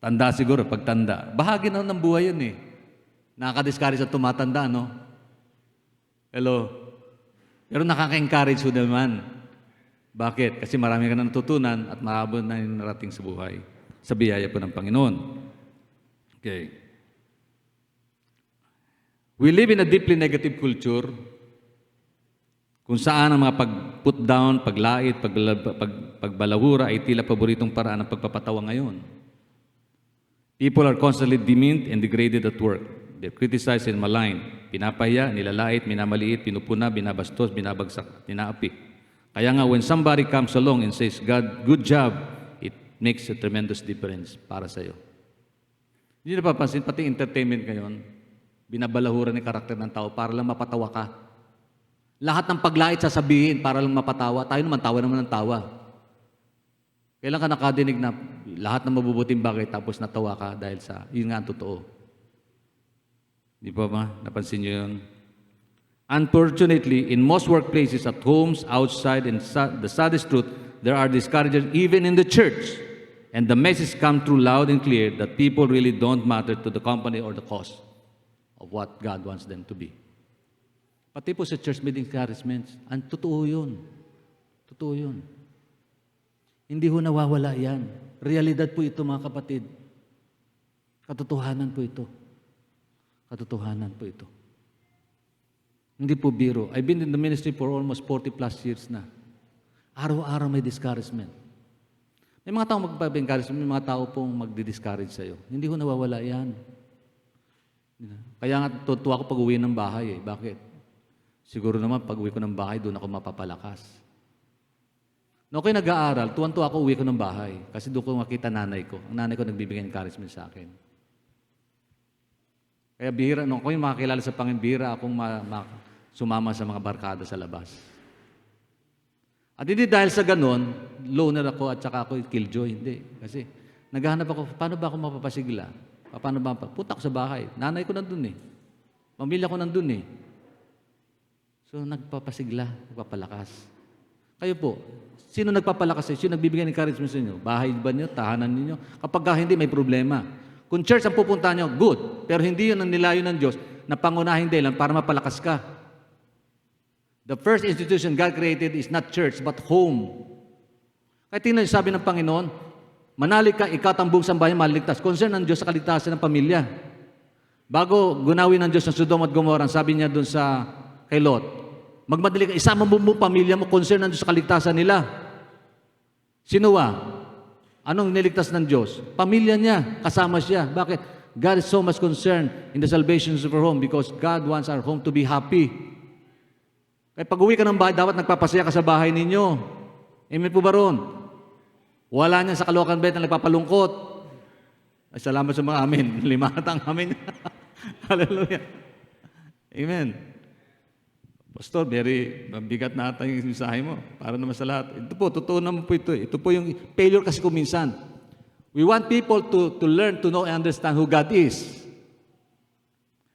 tanda siguro, pagtanda. Bahagi na ng buhay yun eh. Nakaka-discourage at tumatanda, no? Hello? Pero nakaka-encourage ho naman. Bakit? Kasi marami ka na natutunan at mahabol na yung narating sa buhay. Sa biyaya po ng Panginoon. Okay. We live in a deeply negative culture kung saan ang mga pag-put down, paglait, pagbalahura ay tila paboritong paraan ng pagpapatawa ngayon. People are constantly demeaned and degraded at work. They're criticized and maligned. Pinapahiya, nilalait, minamaliit, pinupuna, binabastos, binabagsak, tinaapi. Kaya nga, when somebody comes along and says, God, good job, it makes a tremendous difference para sa iyo. Hindi napapansin, pati entertainment ngayon, binabalahura ng karakter ng tao para lang mapatawa ka. Lahat ng paglait sasabihin para lang mapatawa. Tayo naman, tawa naman ng tawa. Kailan ka nakadinig na lahat ng mabubuting bagay tapos natawa ka dahil sa, yun nga ang totoo. Di ba ba? Napansin niyo yun? Unfortunately, in most workplaces, at homes, outside, and the saddest truth, there are discouragers even in the church. And the message comes through loud and clear that people really don't matter to the company or the cause of what God wants them to be. Pati po sa church meeting encouragements, ang totoo yun. Totoo yun. Hindi ho nawawala yan. Realidad po ito, mga kapatid. Katotohanan po ito. Katotohanan po ito. Hindi po biro. I've been in the ministry for almost 40 plus years na. Araw-araw may discouragement. May mga tao magpapa-encourage, may mga tao pong magdi-discourage sa'yo. Hindi ho nawawala yan. Kaya nga tutuwa ako pag uwi ng bahay eh. Bakit? Siguro naman pag uwi ko ng bahay, doon ako mapapalakas. Noong ako'y nag-aaral, tuwan-tuwa ako uwi ko ng bahay. Kasi doon ko makita nanay ko. Ang nanay ko nagbibigay encouragement sa akin. Kaya bihira, noong ako'y makakilala sa Panginoon, bihira akong sumama sa mga barkada sa labas. At hindi dahil sa ganon, loner ako at saka ako killjoy. Hindi. Kasi naghahanap ako, paano ba ako mapapasigla? Paano ba? Punta ako sa bahay. Nanay ko nandun eh. Pamilya ko nandun eh. So nagpapasigla, nagpapalakas. Kayo po, sino nagpapalakas sa inyo? Sino nagbibigay ng encouragement sa inyo? Bahay ba niyo? Tahanan niyo? Kapag hindi, may problema. Kung church ang pupunta niyo, good. Pero hindi yun ang nilayo ng Diyos na pangunahing dahilan para mapalakas ka. The first institution God created is not church, but home. Kaya tingnan sabi ng Panginoon, manalik ka, ikaw ang buong sambahan maligtas. Concern ng Diyos sa kaligtasan ng pamilya. Bago gunawin ng Diyos ng Sodom at Gomorrah, sabi niya doon sa kay Lot, magmadali ka, isama mo pamilya mo, concern ng Diyos sa kaligtasan nila. Sinuwa? Anong niligtas ng Diyos? Pamilya niya, kasama siya. Bakit? God is so much concerned in the salvation of our home because God wants our home to be happy. Kaya pag uwi ka ng bahay, dapat nagpapasaya ka sa bahay ninyo. Amen po ba ron? Wala niya sa Caloocan Bet na nagpapalungkot. Ay, salamat sa mga amin. 5 ang amin. Hallelujah. Amen. Pastor, very mabigat na ata yung mensahe mo. Para naman sa lahat. Ito po, totoo naman po ito. Ito po yung failure kasi kuminsan. We want people to learn, to know, and understand who God is.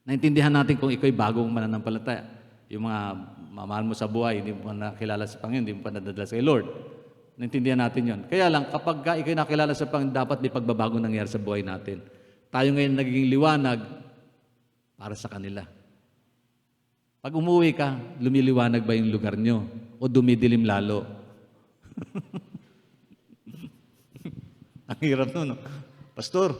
Naintindihan natin kung ikaw'y bagong mananampalataya. Yung mga mamahal mo sa buhay, hindi mo pa nakilala sa Panginoon, hindi mo pa nadadala sa Lord. Naintindihan natin yon. Kaya lang, kapag ikaw'y nakilala sa Panginoon, dapat may pagbabago nangyari sa buhay natin. Tayo ngayon nagiging liwanag para sa kanila. Pag umuwi ka, lumiliwanag ba yung lugar nyo? O dumidilim lalo? Ang hirap nun, no? Pastor,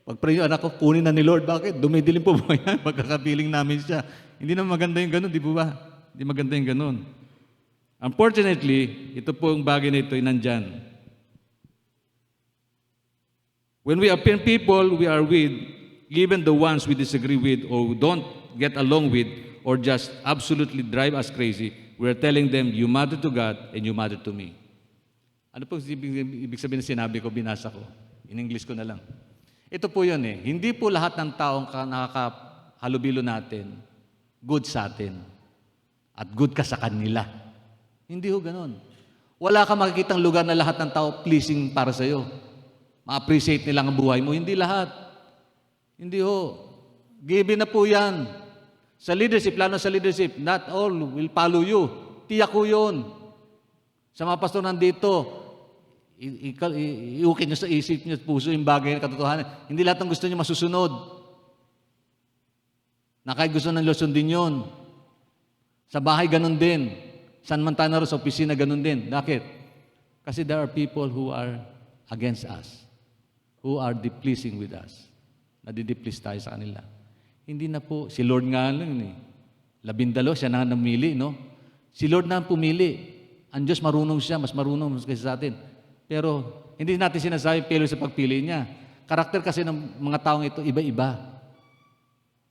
pag-pray yung anak ko, kunin na ni Lord. Bakit? Dumidilim po ba yan? Magkakapiling namin siya. Hindi na maganda yung ganun, di po ba? Hindi maganda yung ganun. Unfortunately, ito po yung bagay na ito ay nandyan. When we offend people we are with, even the ones we disagree with or don't get along with, or just absolutely drive us crazy, we are telling them, you matter to God and you matter to me. Ano po ibig sabihin na sinabi ko, binasa ko? In English ko na lang. Ito po yun eh. Hindi po lahat ng taong nakakahalubilo natin, good sa atin. At good ka sa kanila. Hindi ho ganon. Wala ka makikitang lugar na lahat ng tao pleasing para sa'yo. Ma-appreciate nila ang buhay mo. Hindi lahat. Hindi ho. Given na po yan. Sa leadership, lalo sa leadership, not all will follow you. Tiyak ko yun. Sa mga pastor nandito, iukit nyo sa isip nyo, puso yung bagay na katotohanan. Hindi lahat ng gusto nyo masusunod. Na kahit gusto ng Diyos, sundin yun. Sa bahay, ganun din. San Montana sa opisina, ganun din. Bakit? Kasi there are people who are against us, who are displeasing with us. Nadidiplease tayo sa kanila. Hindi na po, si Lord nga lang eh. 12, siya na namili, no? Si Lord na ang pumili. Ang Diyos marunong siya, mas marunong kaysa sa atin. Pero hindi natin sinasabi failure sa pagpili niya. Karakter kasi ng mga taong ito, iba-iba.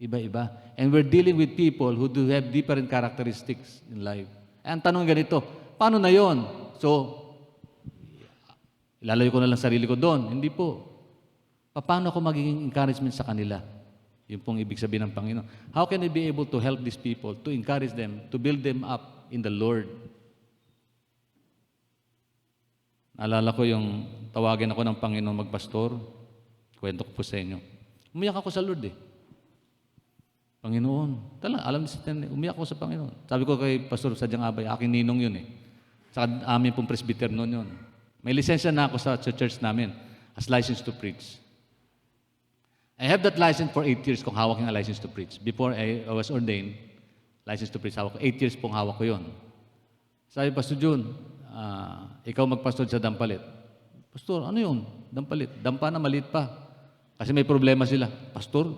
Iba-iba. And we're dealing with people who do have different characteristics in life. Ang tanong ganito, paano na yon? So, ilalayo ko na lang sarili ko doon. Hindi po. Paano ako magiging encouragement sa kanila? Yun pong ibig sabihin ng Panginoon. How can I be able to help these people, to encourage them, to build them up in the Lord? Naalala ko yung tawagin ako ng Panginoon magpastor. Kwento ko po sa inyo. Umiyak ako sa Lord eh. Panginoon. Alam niyo, umiyak ako sa Panginoon. Sabi ko kay Pastor Sadyang Abay, aking ninong yun eh. Sa amin pong presbyter noon yun. May lisensya na ako sa church namin as license to preach. I have that license for 8 years kung hawak yung license to preach. Before I was ordained, license to preach, hawak ko. 8 years pong hawak ko yun. Sabi, Pastor Jun, ikaw magpastor sa Dampalit. Pastor, ano yun? Dampalit. Dampa na maliit pa. Kasi may problema sila. Pastor,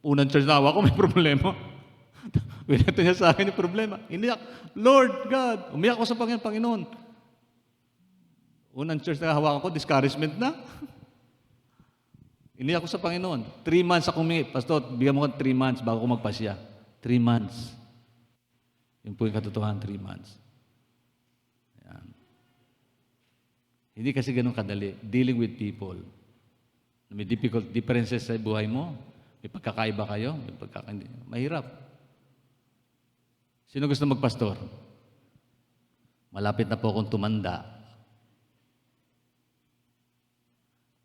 unang church na hawak ko, may problema. Winato niya sa akin yung problema. Iniyak, Lord God, umiyak ko sa Panginoon. Unang church na hawak ko, discouragement na. Iniyak ko sa Panginoon. 3 months ako humingi. Pastor, bigyan mo ko 3 months bago ko magpasya. 3 months. Yun po yung katotohanan, 3 months. Yan. Hindi kasi ganun kadali. Dealing with people. May differences sa buhay mo. May pagkakaiba kayo. Mahirap. Sino gusto magpastor? Malapit na po akong tumanda.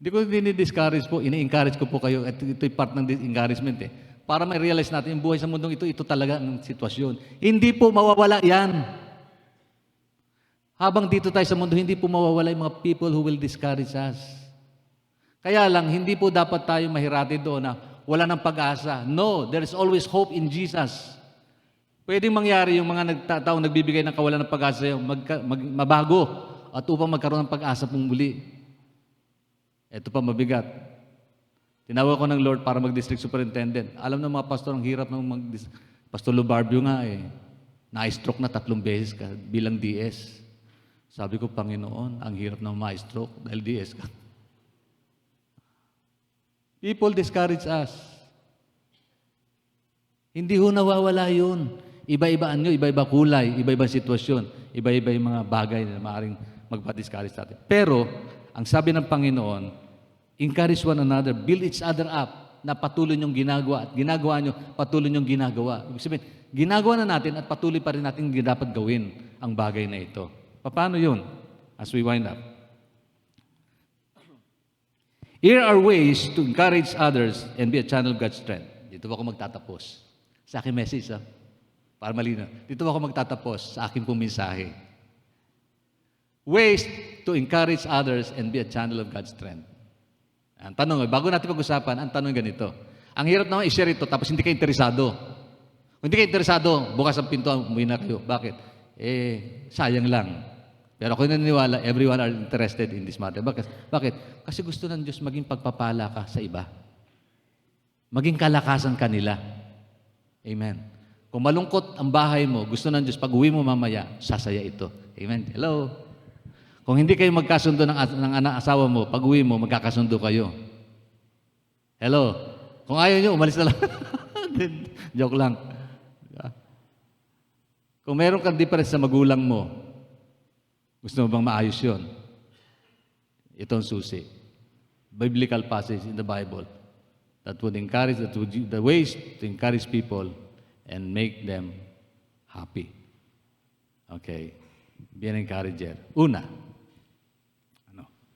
Hindi ko dinidiscourage po, ini-encourage ko po kayo at ito'y part ng encouragement eh. Para ma-realize natin yung buhay sa mundong ito talaga ang sitwasyon. Hindi po mawawala yan. Habang dito tayo sa mundo, hindi po mawawala yung mga people who will discourage us. Kaya lang, hindi po dapat tayo mahirati doon na wala ng pag-asa. No, there is always hope in Jesus. Pwedeng mangyari yung mga taong nagbibigay ng kawalan ng pag-asa sa'yo, mabago at upang magkaroon ng pag-asa pong muli. Ito pa mabigat. Tinawag ko ng Lord para mag-district superintendent. Alam ng mga pastor, ang hirap ng Pastor Lubarbio nga eh. Na-stroke na 3 beses ka bilang DS. Sabi ko, Panginoon, ang hirap ng ma-stroke dahil DS ka. People discourage us. Hindi ho nawawala yun. Iba-ibaan nyo, iba-iba kulay, iba-iba sitwasyon, iba-iba yung mga bagay na maaaring magpa-discourage natin. Pero, ang sabi ng Panginoon, encourage one another, build each other up, na patuloy niyong ginagawa at ginagawa niyo, patuloy niyong ginagawa. Ibig sabihin, ginagawa na natin at patuloy pa rin natin dapat gawin ang bagay na ito. Paano yun? As we wind up. Here are ways to encourage others and be a channel of God's strength. Dito ako magtatapos. Sa aking message, para malinaw. Dito ako magtatapos sa aking pong mensahe. Ways to encourage others and be a channel of God's strength. Ang tanong, bago natin pag-usapan, ang tanong ganito. Ang hirap naman i-share ito tapos hindi ka interesado. Kung hindi ka interesado, bukas ang pinto, umuwi na kayo. Bakit? Sayang lang. Pero ako naniniwala, everyone are interested in this matter. Bakit? Kasi gusto ng Diyos maging pagpapala ka sa iba. Maging kalakasan kanila. Amen. Kung malungkot ang bahay mo, gusto ng Diyos, pag uwi mo mamaya, sasaya ito. Amen. Hello? Kung hindi kayo magkasundo ng asawa mo, pag uwi mo, magkakasundo kayo. Hello? Kung ayaw nyo, umalis na lang. Joke lang. Kung meron kang difference sa magulang mo, gusto mo bang maayos yun? Ito ang susi. Biblical passage in the Bible that would encourage, the ways to encourage people and make them happy. Okay. Be an encourager. Una,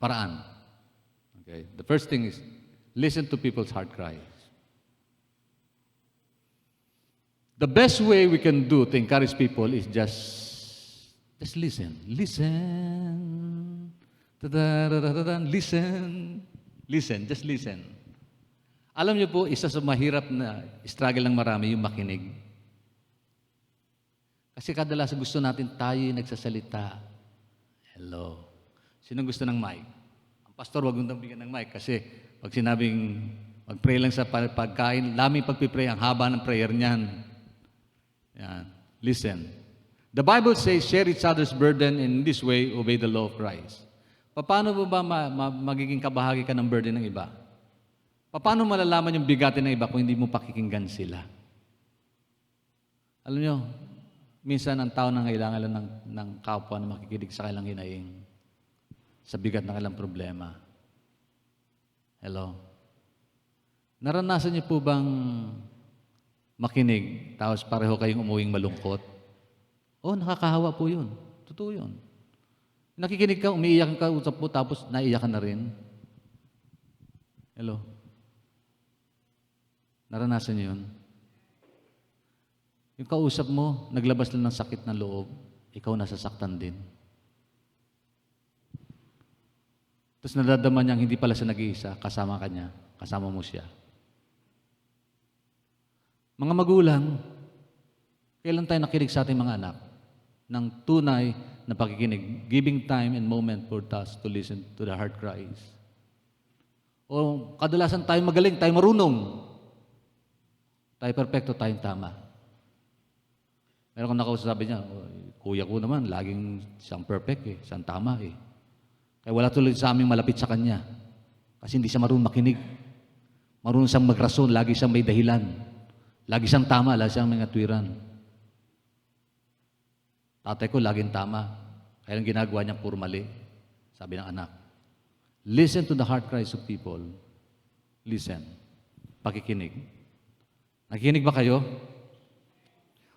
paraan. Okay. The first thing is, listen to people's heart cries. The best way we can do to encourage people is just listen. Listen. Listen. Listen. Just listen. Alam niyo po, isa sa mahirap na struggle ng marami yung makinig. Kasi kadalasan gusto natin tayo yung nagsasalita. Hello. Sino gusto ng mic? Ang pastor, wag mong bigyan ng mic kasi pag sinabing mag-pray lang sa pagkain, laming pagpipray, ang haba ng prayer niyan. Yan. Listen. The Bible says, share each other's burden and in this way, obey the law of Christ. Paano mo ba magiging kabahagi ka ng burden ng iba? Paano malalaman yung bigatin ng iba kung hindi mo pakikinggan sila? Alam nyo, minsan ang tao nangailangan lang ng kapwa na makikinig sa kailang hinaing sa bigat ng kailang problema. Hello? Naranasan niyo po bang makinig tapos pareho kayong umuwing malungkot? Oh, nakakahawa po yun. Totoo yun. Nakikinig ka, umiiyak ka, usap mo, tapos naiiyak ka na rin. Hello? Naranasan niyo yun? Yung kausap mo, naglabas lang ng sakit ng loob, ikaw nasasaktan din. Tapos nadadama niyang hindi pala siya nag-iisa, kasama ka niya, kasama mo siya. Mga magulang, kailan tayo nakinig sa ating mga anak ng tunay na pakikinig, giving time and moment for us to listen to the heart cries. O kadalasan tayo magaling, tayo marunong. Tayo perfecto, tayong tama. Meron kong nakausap, sabi niya, kuya ko naman, laging siyang perfect eh, siyang tama eh. Kaya wala tuloy sa aming malapit sa kanya. Kasi hindi siya marunong makinig. Marunong siyang magrason, lagi siyang may dahilan. Lagi siyang tama, lagi siyang may atwiran. Tatay ko, laging tama. Kaya ang ginagawa niya, puro mali. Sabi ng anak. Listen to the heart cries of people. Listen. Pakikinig. Nakikinig ba kayo?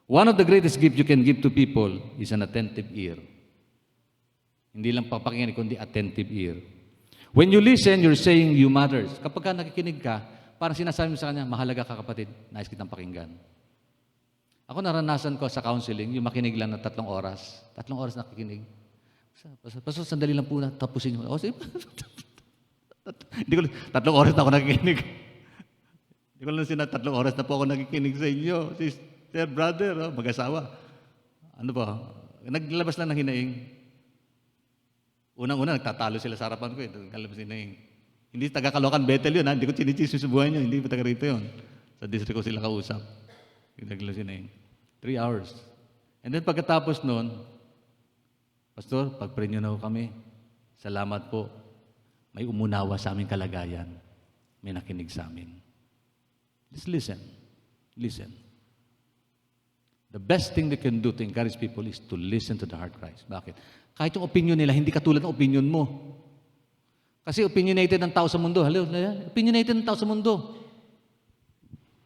One of the greatest gifts you can give to people is an attentive ear. Hindi lang papakinig, kundi attentive ear. When you listen, you're saying you matters. Kapag ka nakikinig ka, parang sinasabi mo sa kanya, mahalaga ka kapatid, nais kitang pakinggan. Ako naranasan ko sa counseling, yung makinig lang ng 3 oras. 3 oras nakikinig. Pastor, sandali lang po na, tapusin niyo. O, sige. Hindi ko, 3 oras na ako nakikinig. Hindi ko lang 3 oras na po ako nakikinig sa inyo. Sister, brother, mag-asawa. Ano ba? Naglabas lang ng hinaing. Unang-una, nagtatalo sila sa harapan ko eh. Naglabas ng hinaing. Hindi taga-Caloocan Bethel yun, ha? Hindi ko chinichismis sa buhay nyo. Hindi pa taga rito yun. Sa district ko sila kausap. Naglabas ng hinaing. 3 hours. And then pagkatapos nun, Pastor, pag-pray nyo na ho kami. Salamat po. May umunawa sa aming kalagayan. May nakinig sa amin. Just listen. Listen. The best thing they can do to encourage people is to listen to the heart cries. Bakit? Kahit yung opinion nila, hindi katulad ng opinion mo. Kasi opinionated ng tao sa mundo. Hello? Opinionated ng tao sa mundo.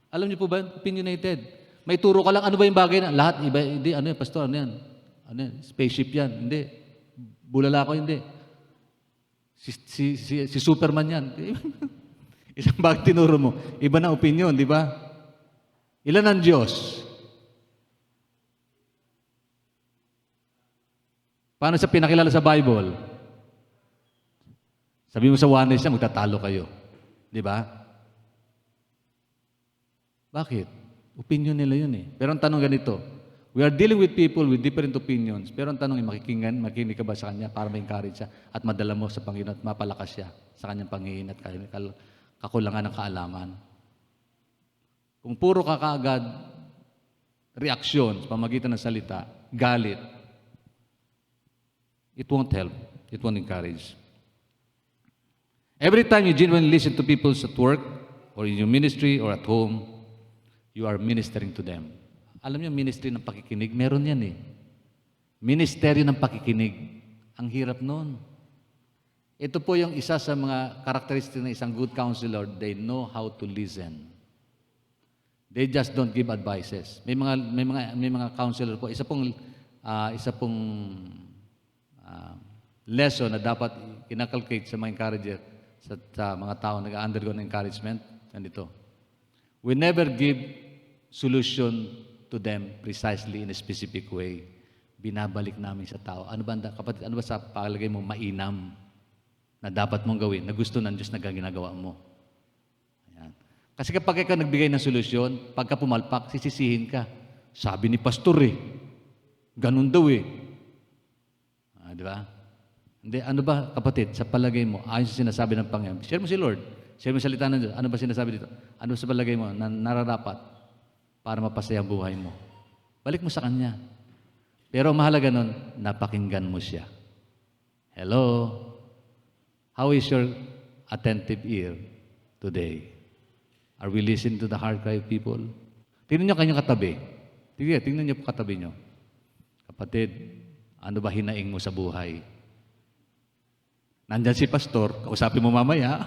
Alam niyo po ba? Opinionated. May turo ka lang, ano ba yung bagay na? Lahat, iba, hindi, ano yan, pastor, ano yan? Ano yan? Spaceship yan. Hindi. Bulala ko, hindi. Si Superman yan. Isang bagay tinuro mo. Iba na opinion, di ba? Ilan ang Diyos? Paano siya pinakilala sa Bible? Sabi mo sa oneness siya, magtatalo kayo. Di ba? Bakit? Opinion nila yun eh. Pero ang tanong ganito, we are dealing with people with different opinions. Pero ang tanong ay makikinig ka ba sa kanya para ma-encourage siya at madala mo sa Panginoon at mapalakas siya sa kanyang Panginoon at kakulangan ng kaalaman. Kung puro ka kaagad reaksyon sa pamagitan ng salita, galit, it won't help. It won't encourage. Every time you genuinely listen to people at work or in your ministry or at home, you are ministering to them. Alam niyo, ministry ng pakikinig, meron yan eh. Ministeryo ng pakikinig. Ang hirap nun. Ito po yung isa sa mga karakteristik ng isang good counselor. They know how to listen. They just don't give advices. May mga counselor po, isa pong lesson na dapat kinakalculate sa mga encourager sa mga tao nag-undergo ng encouragement. Ganito. We never give solution to them precisely in a specific way. Binabalik namin sa tao. Ano ba, kapatid, ano ba sa palagay mo mainam na dapat mong gawin, na gusto ng Diyos na ginagawa mo? Ayan. Kasi kapag ikaw nagbigay ng solusyon, pagka pumalpak, sisisihin ka. Sabi ni pastor eh. Ganun daw eh. Di ba? Hindi, ano ba kapatid, sa palagay mo, ayon sa sinasabi ng Panginoon, share mo si Lord, share mo yung salita ng Diyos, ano ba sinasabi dito? Ano sa palagay mo na nararapat para mapasaya ang buhay mo? Balik mo sa Kanya. Pero ang mahalaga nun, napakinggan mo siya. Hello? How is your attentive ear today? Are we listening to the heart cry of people? Tingnan nyo kanyang katabi. Tingnan nyo po katabi nyo. Kapatid, ano ba hinaing mo sa buhay? Nandyan si pastor, kausapin mo mamaya.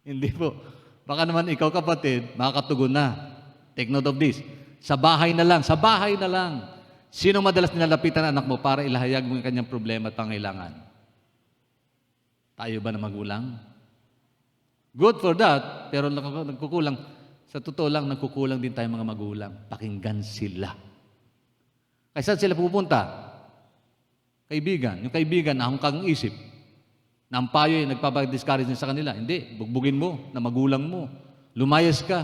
Hindi po. Baka naman ikaw kapatid, makakatugon na. Take note of this. Sa bahay na lang. Sino madalas nilalapitan ang anak mo para ilahayag mo yung kanyang problema at pangailangan? Tayo ba na magulang? Good for that, pero nagkukulang. Sa totoo lang, nagkukulang din tayo mga magulang. Pakinggan sila. Kaya saan sila pupunta? Kaibigan. Yung kaibigan na hangkang isip. Na ang payo ay nagpapag-discourage sa kanila. Hindi, bugbugin mo na magulang mo. Lumayas ka.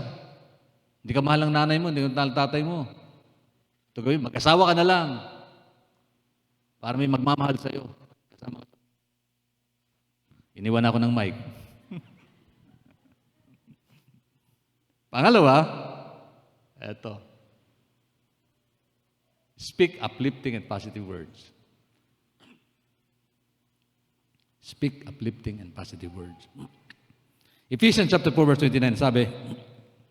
Hindi ka mahal ng nanay mo, hindi ka mahal ng tatay mo. Ito gawin, mag-asawa ka na lang. Para may magmamahal sa'yo. Iniwan ako ng mic. Pangalawa, eto. Speak uplifting and positive words. Speak uplifting and positive words. Ephesians chapter 4 verse 29 sabi,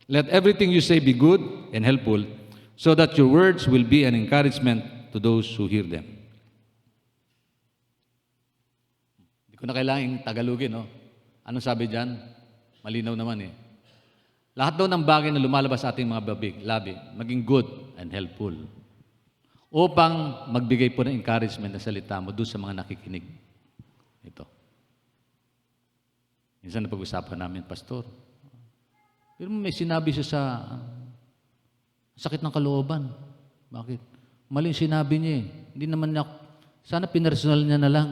let everything you say be good and helpful, so that your words will be an encouragement to those who hear them. Hindi ko na kailangang Tagalogin, no? Ano sabi dyan? Malinaw naman eh. Lahat daw ng bagay na lumalabas sa ating mga labi, maging good and helpful. Upang magbigay po ng encouragement na salita mo doon sa mga nakikinig. Ito. Minsan na pag-usapan namin, Pastor. Pero may sinabi siya sa sakit ng kalooban. Bakit? Mali yung sinabi niya eh. Hindi naman niya, sana pinersonal niya na lang.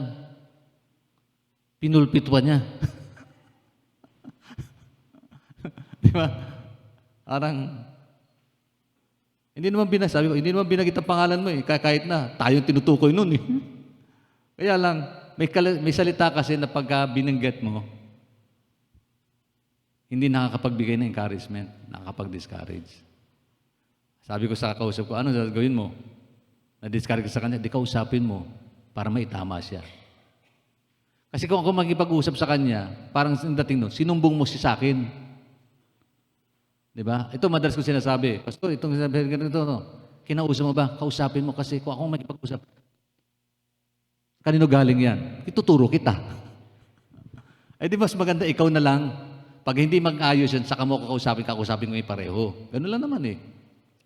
Pinulpitwa niya. Di ba? Parang, hindi naman binasabi ko, hindi naman binagit ang pangalan mo eh. Kahit na, tayong tinutukoy nun eh. Kaya lang, may salita kasi na pagka binanggit mo, hindi nakakapagbigay ng encouragement, nakakapag-discourage. Sabi ko sa kausap ko, ano gagawin mo? Na-discourage sa kanya, di kausapin mo para maitama siya. Kasi kung ako magipag-usap sa kanya, parang dating nun, sinumbong mo siya sa akin. Di ba? Ito madalas ko sinasabi, Pastor, itong sinasabi ganito, no? Kinausap mo ba? Kausapin mo kasi kung ako magipag-usap, kanino galing yan? Ituturo kita. Eh di mas maganda ikaw na lang. Pag hindi mag-ayos yan, saka mo kakausapin mo yung pareho. Ganun lang naman eh.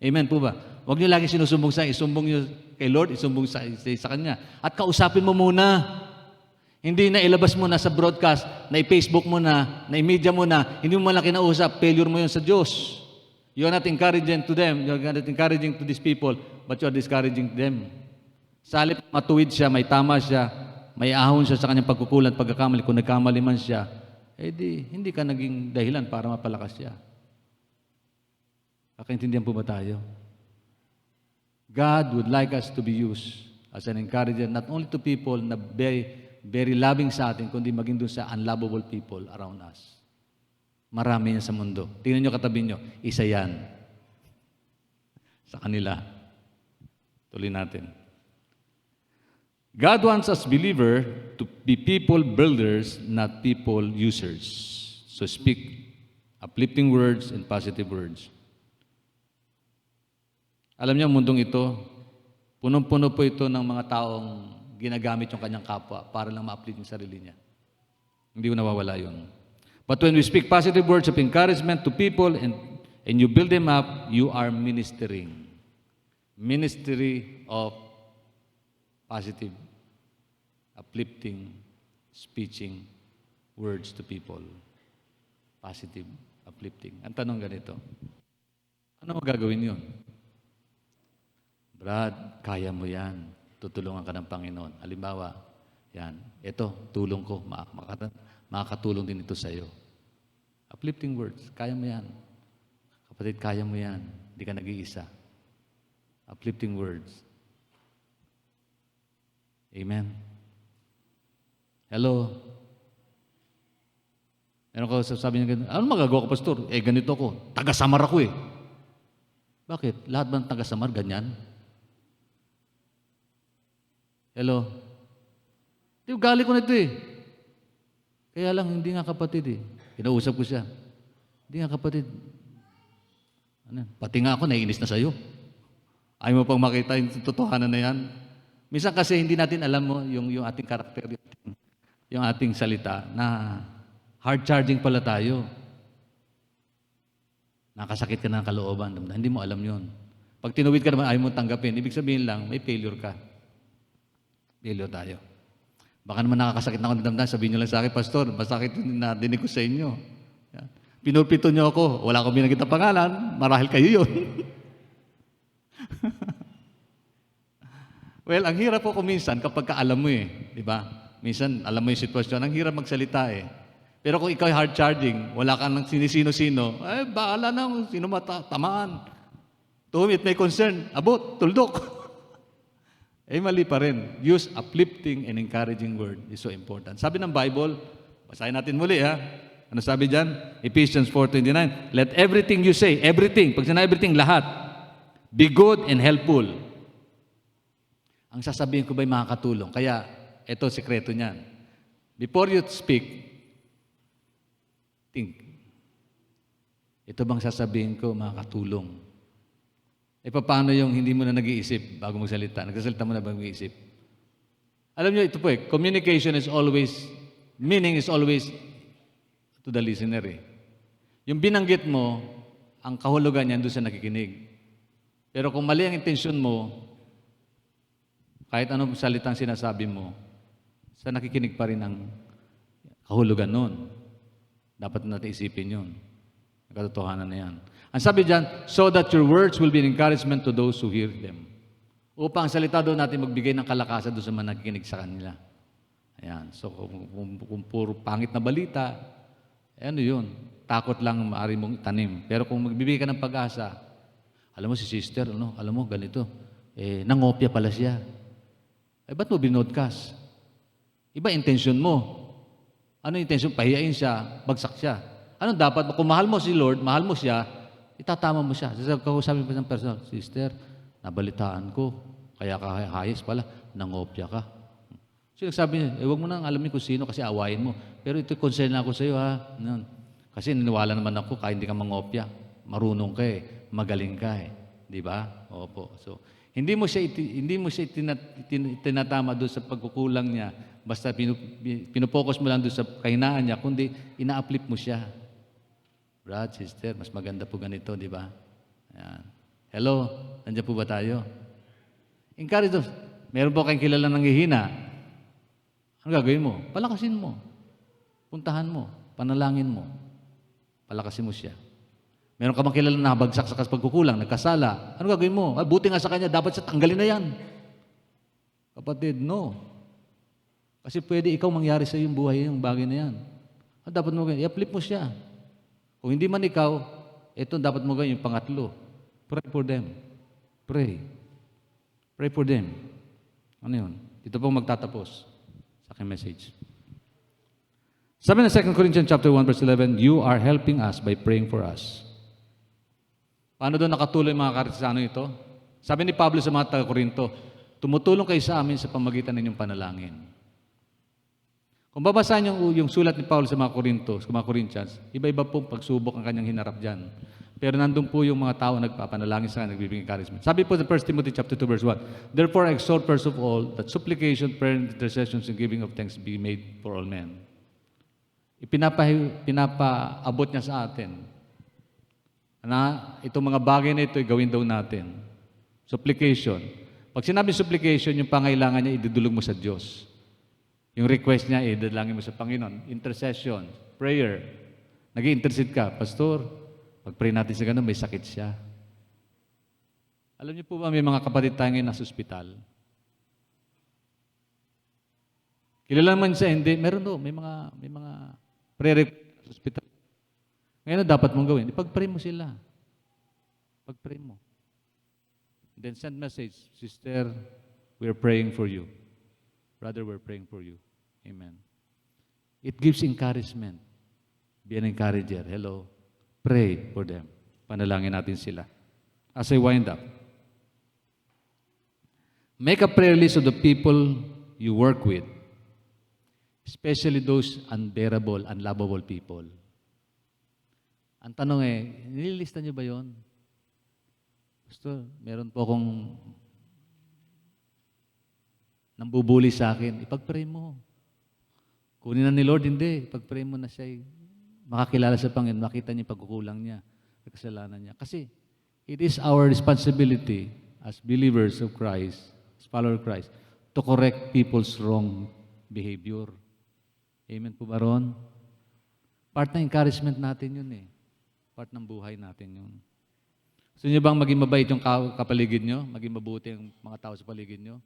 Amen po ba? Huwag niyo lagi sinusumbong isumbong niyo kay Lord, isumbong sa Kanya. At kausapin mo muna. Hindi na ilabas mo na sa broadcast, na i-Facebook mo na i-media mo na, hindi mo man lang kinausap, failure mo yun sa Diyos. You are not encouraging to them, you are not encouraging to these people, but you are discouraging them. Sa halip matuwid siya, may tama siya, may ahon siya sa kanyang pagkukulang, pagkakamali, kung nagkamali man siya, hindi ka naging dahilan para mapalakas siya. Kakaintindihan po ba tayo? God would like us to be used as an encourager, not only to people na very loving sa atin, kundi maging doon sa unlovable people around us. Marami yan sa mundo. Tingnan nyo katabi nyo, isa yan. Sa kanila. Tuloy natin. God wants us believer to be people builders, not people users. So speak uplifting words and positive words. Alam niyo, ang mundong ito, punong-puno po ito ng mga taong ginagamit yung kanyang kapwa para lang ma-uplift yung sarili niya. Hindi ko nawawala yun. But when we speak positive words of encouragement to people and you build them up, you are ministering. Ministry of positive, uplifting, speaking words to people. Positive, uplifting. Ang tanong ganito, ano mo gagawin yun? Brad, kaya mo yan. Tutulungan ka ng Panginoon. Halimbawa, yan, ito, tulong ko, makakatulong din ito sa iyo. Uplifting words, kaya mo yan. Kapatid, kaya mo yan. Hindi ka nag-iisa. Uplifting words. Amen. Hello? Meron ko sabi niya, ano magagawa ko, Pastor? Ganito ko. Taga-Samar ako eh. Bakit? Lahat ba ng taga-Samar ganyan? Hello? Di, ugali ko na ito eh. Kaya lang, hindi nga kapatid eh. Kinausap ko siya. Hindi nga kapatid. Ano? Pati nga ako, naiinis na sa'yo. Ayaw mo pang makita yung totohanan na yan. Minsan kasi hindi natin alam mo yung ating karakter, yung ating salita na hard charging pala tayo. Nakasakit ka na ng kalooban. Hindi mo alam yon. Pag tinuwid ka naman, ayaw mo tanggapin. Ibig sabihin lang, may failure ka. Failure tayo. Baka naman nakakasakit na ako ng damdamin. Sabihin nyo lang sa akin, Pastor, masakit yung nadinig ko sa inyo. Yan. Pinulpito nyo ako. Wala akong binanggit na pangalan. Marahil kayo yun. Well, ang hirap po kuminsan kapag alam mo eh. Di ba? Minsan, alam mo yung sitwasyon. Ang hirap magsalita eh. Pero kung ikaw hard charging, wala kang ng sinisino-sino, bahala na sino tamaan. To whom it may concern, abot, tuldok. Mali pa rin. Use uplifting and encouraging word is so important. Sabi ng Bible, basahin natin muli ha. Ano sabi dyan? Ephesians 4:29. Let everything you say, everything, pag sinabi everything, lahat, be good and helpful. Ang sasabihin ko ba'y makakatulong? Kaya, ito sikreto niyan. Before you speak, think. Ito bang sasabihin ko makakatulong? Paano yung hindi mo na nag-iisip bago magsalita? Nagsasalita mo na bago mag-iisip? Alam niyo, ito po communication is always, meaning is always to the listener eh. Yung binanggit mo, ang kahulugan niyan doon sa nakikinig. Pero kung mali ang intensyon mo, kahit anong salitang sinasabi mo, sa nakikinig pa rin ang kahulugan nun. Dapat natin isipin yun. Ang katotohanan na yan. Ang sabi dyan, so that your words will be an encouragement to those who hear them. Upang ang salita doon natin magbigay ng kalakasan doon sa mga nakikinig sa kanila. Ayan. So kung puro pangit na balita, ano yun? Takot lang maaari mong itanim. Pero kung magbibigay ka ng pag-asa, alam mo si sister, alam mo ganito, nangopya pala siya. Ba't mo binodcast? Iba intention mo. Ano yung intention? Pahiyain siya, bagsak siya. Ano dapat? Kung mahal mo si Lord, mahal mo siya, itatama mo siya. Sabi mo ng personal, sister, nabalitaan ko, kaya ka hayes pala, nangopya ka. So sabi niya, huwag mo nang alamin kung sino kasi awayin mo. Pero ito concern ako sa iyo ha. Kasi niniwala naman ako, kaya hindi ka mangopya. Marunong ka eh, magaling ka eh. Di ba? Opo. So, hindi mo siya tinatama doon sa pagkukulang niya. Basta pinupokus mo lang doon sa kahinaan niya, kundi ina-uplift mo siya. Brad, sister, mas maganda po ganito, di ba? Ayan. Hello, nandiyan po ba tayo? Encourage them. Meron po kayong kilala ng hihina. Ano gagawin mo? Palakasin mo. Puntahan mo. Panalangin mo. Palakasin mo siya. Meron ka bang kilala na bagsak sa pagkukulang, nagkasala. Ano gagawin mo? Buti nga sa kanya, dapat siya tanggalin na yan. Kapatid, no. Kasi pwede ikaw mangyari sa iyong buhay yung bagay na yan. Dapat mo gawin, i-uplift mo siya. Kung hindi man ikaw, ito dapat mo gawin yung pangatlo. Pray for them. Pray. Pray for them. Ano yun? Ito pong magtatapos sa aking message. Sabi ng 2 Corinthians chapter 1 verse 11, you are helping us by praying for us. Paano doon nakatuloy mga karisano ito? Sabi ni Pablo sa mga taga-Korinto, tumutulong kayo sa amin sa pamagitan ng inyong panalangin. Kung babasahin yung sulat ni Pablo sa mga Korinto, sa mga Corinthians, iba-iba pong pagsubok ang kanyang hinarap dyan. Pero nandun po yung mga tao nagpapanalangin sa kanya, nagbibigay encouragement. Sabi po sa 1 Timothy chapter 2 verse 1, therefore I exhort first of all that supplication, prayer, and intercessions, and giving of thanks be made for all men. Pinapaabot niya sa atin na itong mga bagay na ito ay gawin daw natin. Supplication. Pag sinabi supplication, yung pangailangan niya, idudulog mo sa Diyos. Yung request niya, idadalangin mo sa Panginoon. Intercession, prayer. Nag-i-intercede ka, Pastor, pag-pray natin sa ganun, may sakit siya. Alam niyo po ba, may mga kapatid tayo ngayon nasa ospital. Kilala man siya, hindi. Meron do, may mga prayer request sa ospital. Ngayon, dapat mong gawin? Ipag-pray mo sila. Pag-pray mo. And then send message, Sister, we're praying for you. Brother, we're praying for you. Amen. It gives encouragement. Be an encourager. Hello. Pray for them. Panalangin natin sila. As I wind up, make a prayer list of the people you work with, especially those unbearable, unlovable people. Ang tanong nililista niyo ba yon? Pastor, meron po akong nambubuli sa akin. Ipag-pray mo. Kunin na ni Lord, hindi. Ipag-pray mo na siya. Makakilala sa Panginoon, makita niya yung pagkukulang niya, kasalanan niya. Kasi it is our responsibility as believers of Christ, as followers of Christ, to correct people's wrong behavior. Amen po ba ron? Part ng encouragement natin yun Part ng buhay natin yun. Gusto niyo bang maging mabait yung kapaligid nyo? Maging mabuti ang mga tao sa paligid nyo?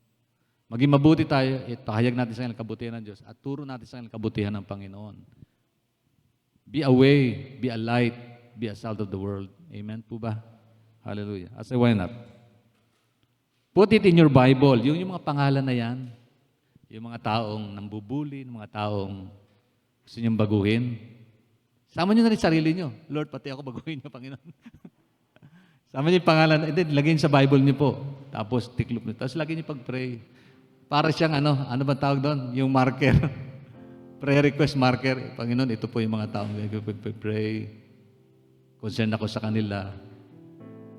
Maging mabuti tayo, ipahayag natin sa kanila kabutihan ng Diyos at turo natin sa kanila kabutihan ng Panginoon. Be a way, be a light, be a salt of the world. Amen po ba? Hallelujah. As I wind up, put it in your Bible. Yung mga pangalan na yan, yung mga taong nambubuli, mga taong gusto niyong baguhin, sama niyo na rin sarili niyo. Lord, pati ako baguhin niyo, Panginoon. Sama niyo yung pangalan, then lagyan sa Bible niyo po. Tapos tiklop niyo. Tapos lagyan niyo pag-pray. Para siyang ano ba tawag doon? Yung marker. Prayer request marker. Panginoon, ito po yung mga taong pray. Concern ako sa kanila.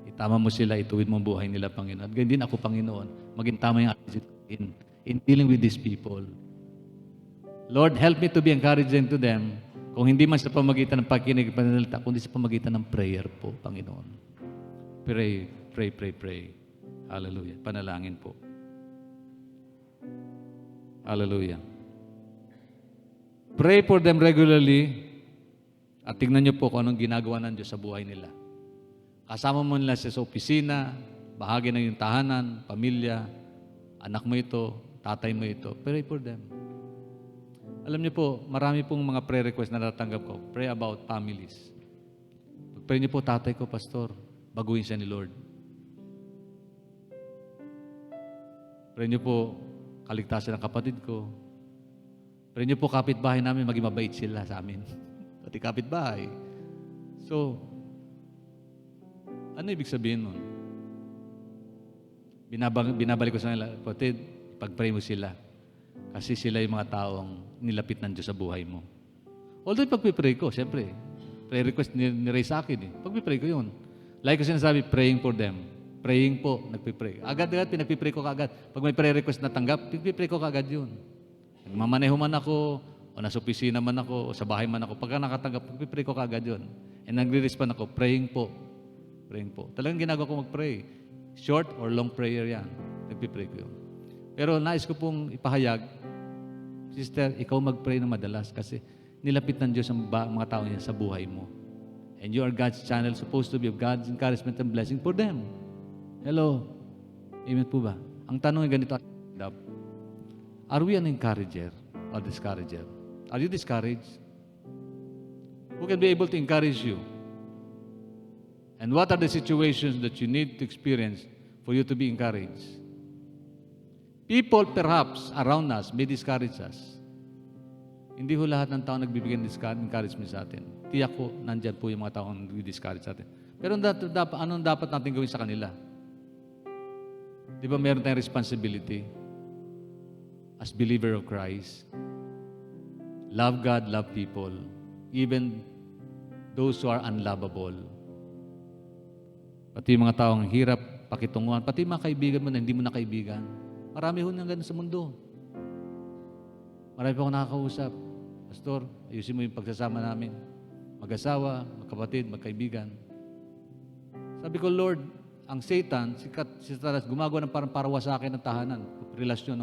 Itama mo sila, ituwid mo ang buhay nila, Panginoon. At ganyan din ako, Panginoon. Maging tama yung attitude in dealing with these people. Lord, help me to be encouraging to them. Kung hindi man sa pamagitan ng pakinig, pananalita, kundi sa pamagitan ng prayer po, Panginoon. Pray, pray, pray, pray. Hallelujah. Panalangin po. Hallelujah. Pray for them regularly at tingnan niyo po kung anong ginagawa ng Diyos sa buhay nila. Kasama mo nila sa opisina, bahagi ng iyong tahanan, pamilya, anak mo ito, tatay mo ito. Pray for them. Alam niyo po, marami pong mga prayer request na natatanggap ko. Pray about families. Pray niyo po, tatay ko, pastor, baguhin siya ni Lord. Pray niyo po, kaligtasan ng kapatid ko. Pray niyo po, kapitbahay namin, maging mabait sila sa amin. Pati kapitbahay. So, ano ibig sabihin nun? Binabalik ko sa kanila, kapatid, pag-pray mo sila. Kasi sila yung mga taong nilapit ng Diyos sa buhay mo. Although pag-pray ko, siyempre, prayer request ni Ray sa akin. Pag-pray ko yun. Like ko sinasabi, praying for them. Praying po, nagpipray. Agad-agad, pinagpipray ko kaagad. Pag may prayer request na tanggap, pinagpipray ko kaagad yun. Nagmamaneho man ako, o nasa opisina man ako, o sa bahay man ako, pagka nakatanggap, pinagpipray ko kaagad yun. And nagre-respond ako, praying po. Praying po. Talagang ginagawa ko mag-pray. Short or long prayer yan. Nagpipray ko yun. Pero nais ko pong ipahayag, sister, ikaw mag-pray na madalas kasi nilapit ng Diyos ang mga tao niya sa buhay mo. And you are God's channel, supposed to be of God's encouragement and blessing for them. Hello? Amen po ba? Ang tanong ay ganito, are we an encourager or discourager? Are you discouraged? Who can be able to encourage you? And what are the situations that you need to experience for you to be encouraged? People perhaps around us may discourage us. Hindi ho lahat ng tao nagbibigay ng encouragement sa atin. Tiyak ko, nandyan po yung mga tao nag-discourage sa atin. Pero anong dapat natin gawin sa kanila? Di ba meron tayong responsibility as believer of Christ? Love God, love people, even those who are unlovable. Pati yung mga taong hirap, pakitunguhan, pati yung mga kaibigan mo na hindi mo na kaibigan. Marami ho nang ganun sa mundo. Marami pa akong nakakausap. Pastor, ayusin mo yung pagsasama namin. Mag-asawa, magkapatid, magkaibigan. Sabi ko, Lord, ang Satan, si Satanas, gumagawa ng parang parawa sa akin ng tahanan, relasyon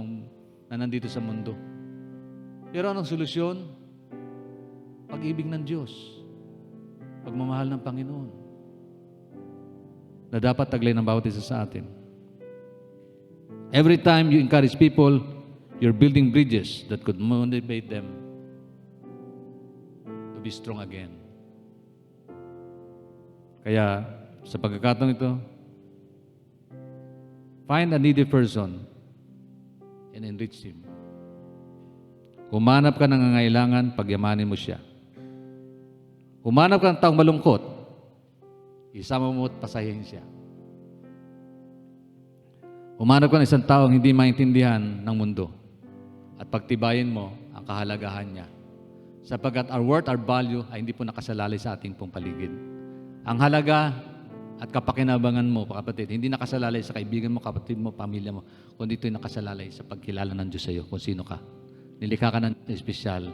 na nandito sa mundo. Pero anong solusyon? Pag-ibig ng Diyos. Pagmamahal ng Panginoon. Na dapat taglay ng bawat isa sa atin. Every time you encourage people, you're building bridges that could motivate them to be strong again. Kaya, sa pagkakataon ito, Find a needy person and enrich him. Humanap ka ng nangangailangan, pagyamanin mo siya. Humanap ka ng taong malungkot, isama mo at pasayahin siya. Humanap ka ng isang taong hindi maintindihan ng mundo at pagtibayin mo ang kahalagahan niya. Sapagkat our worth, our value ay hindi po nakasalalay sa ating pong paligid. Ang halaga at kapakinabangan mo, kapatid, hindi nakasalalay sa kaibigan mo, kapatid mo, pamilya mo, kundi ito'y nakasalalay sa pagkilala ng Diyos sa iyo kung sino ka. Nilikha ka ng espesyal,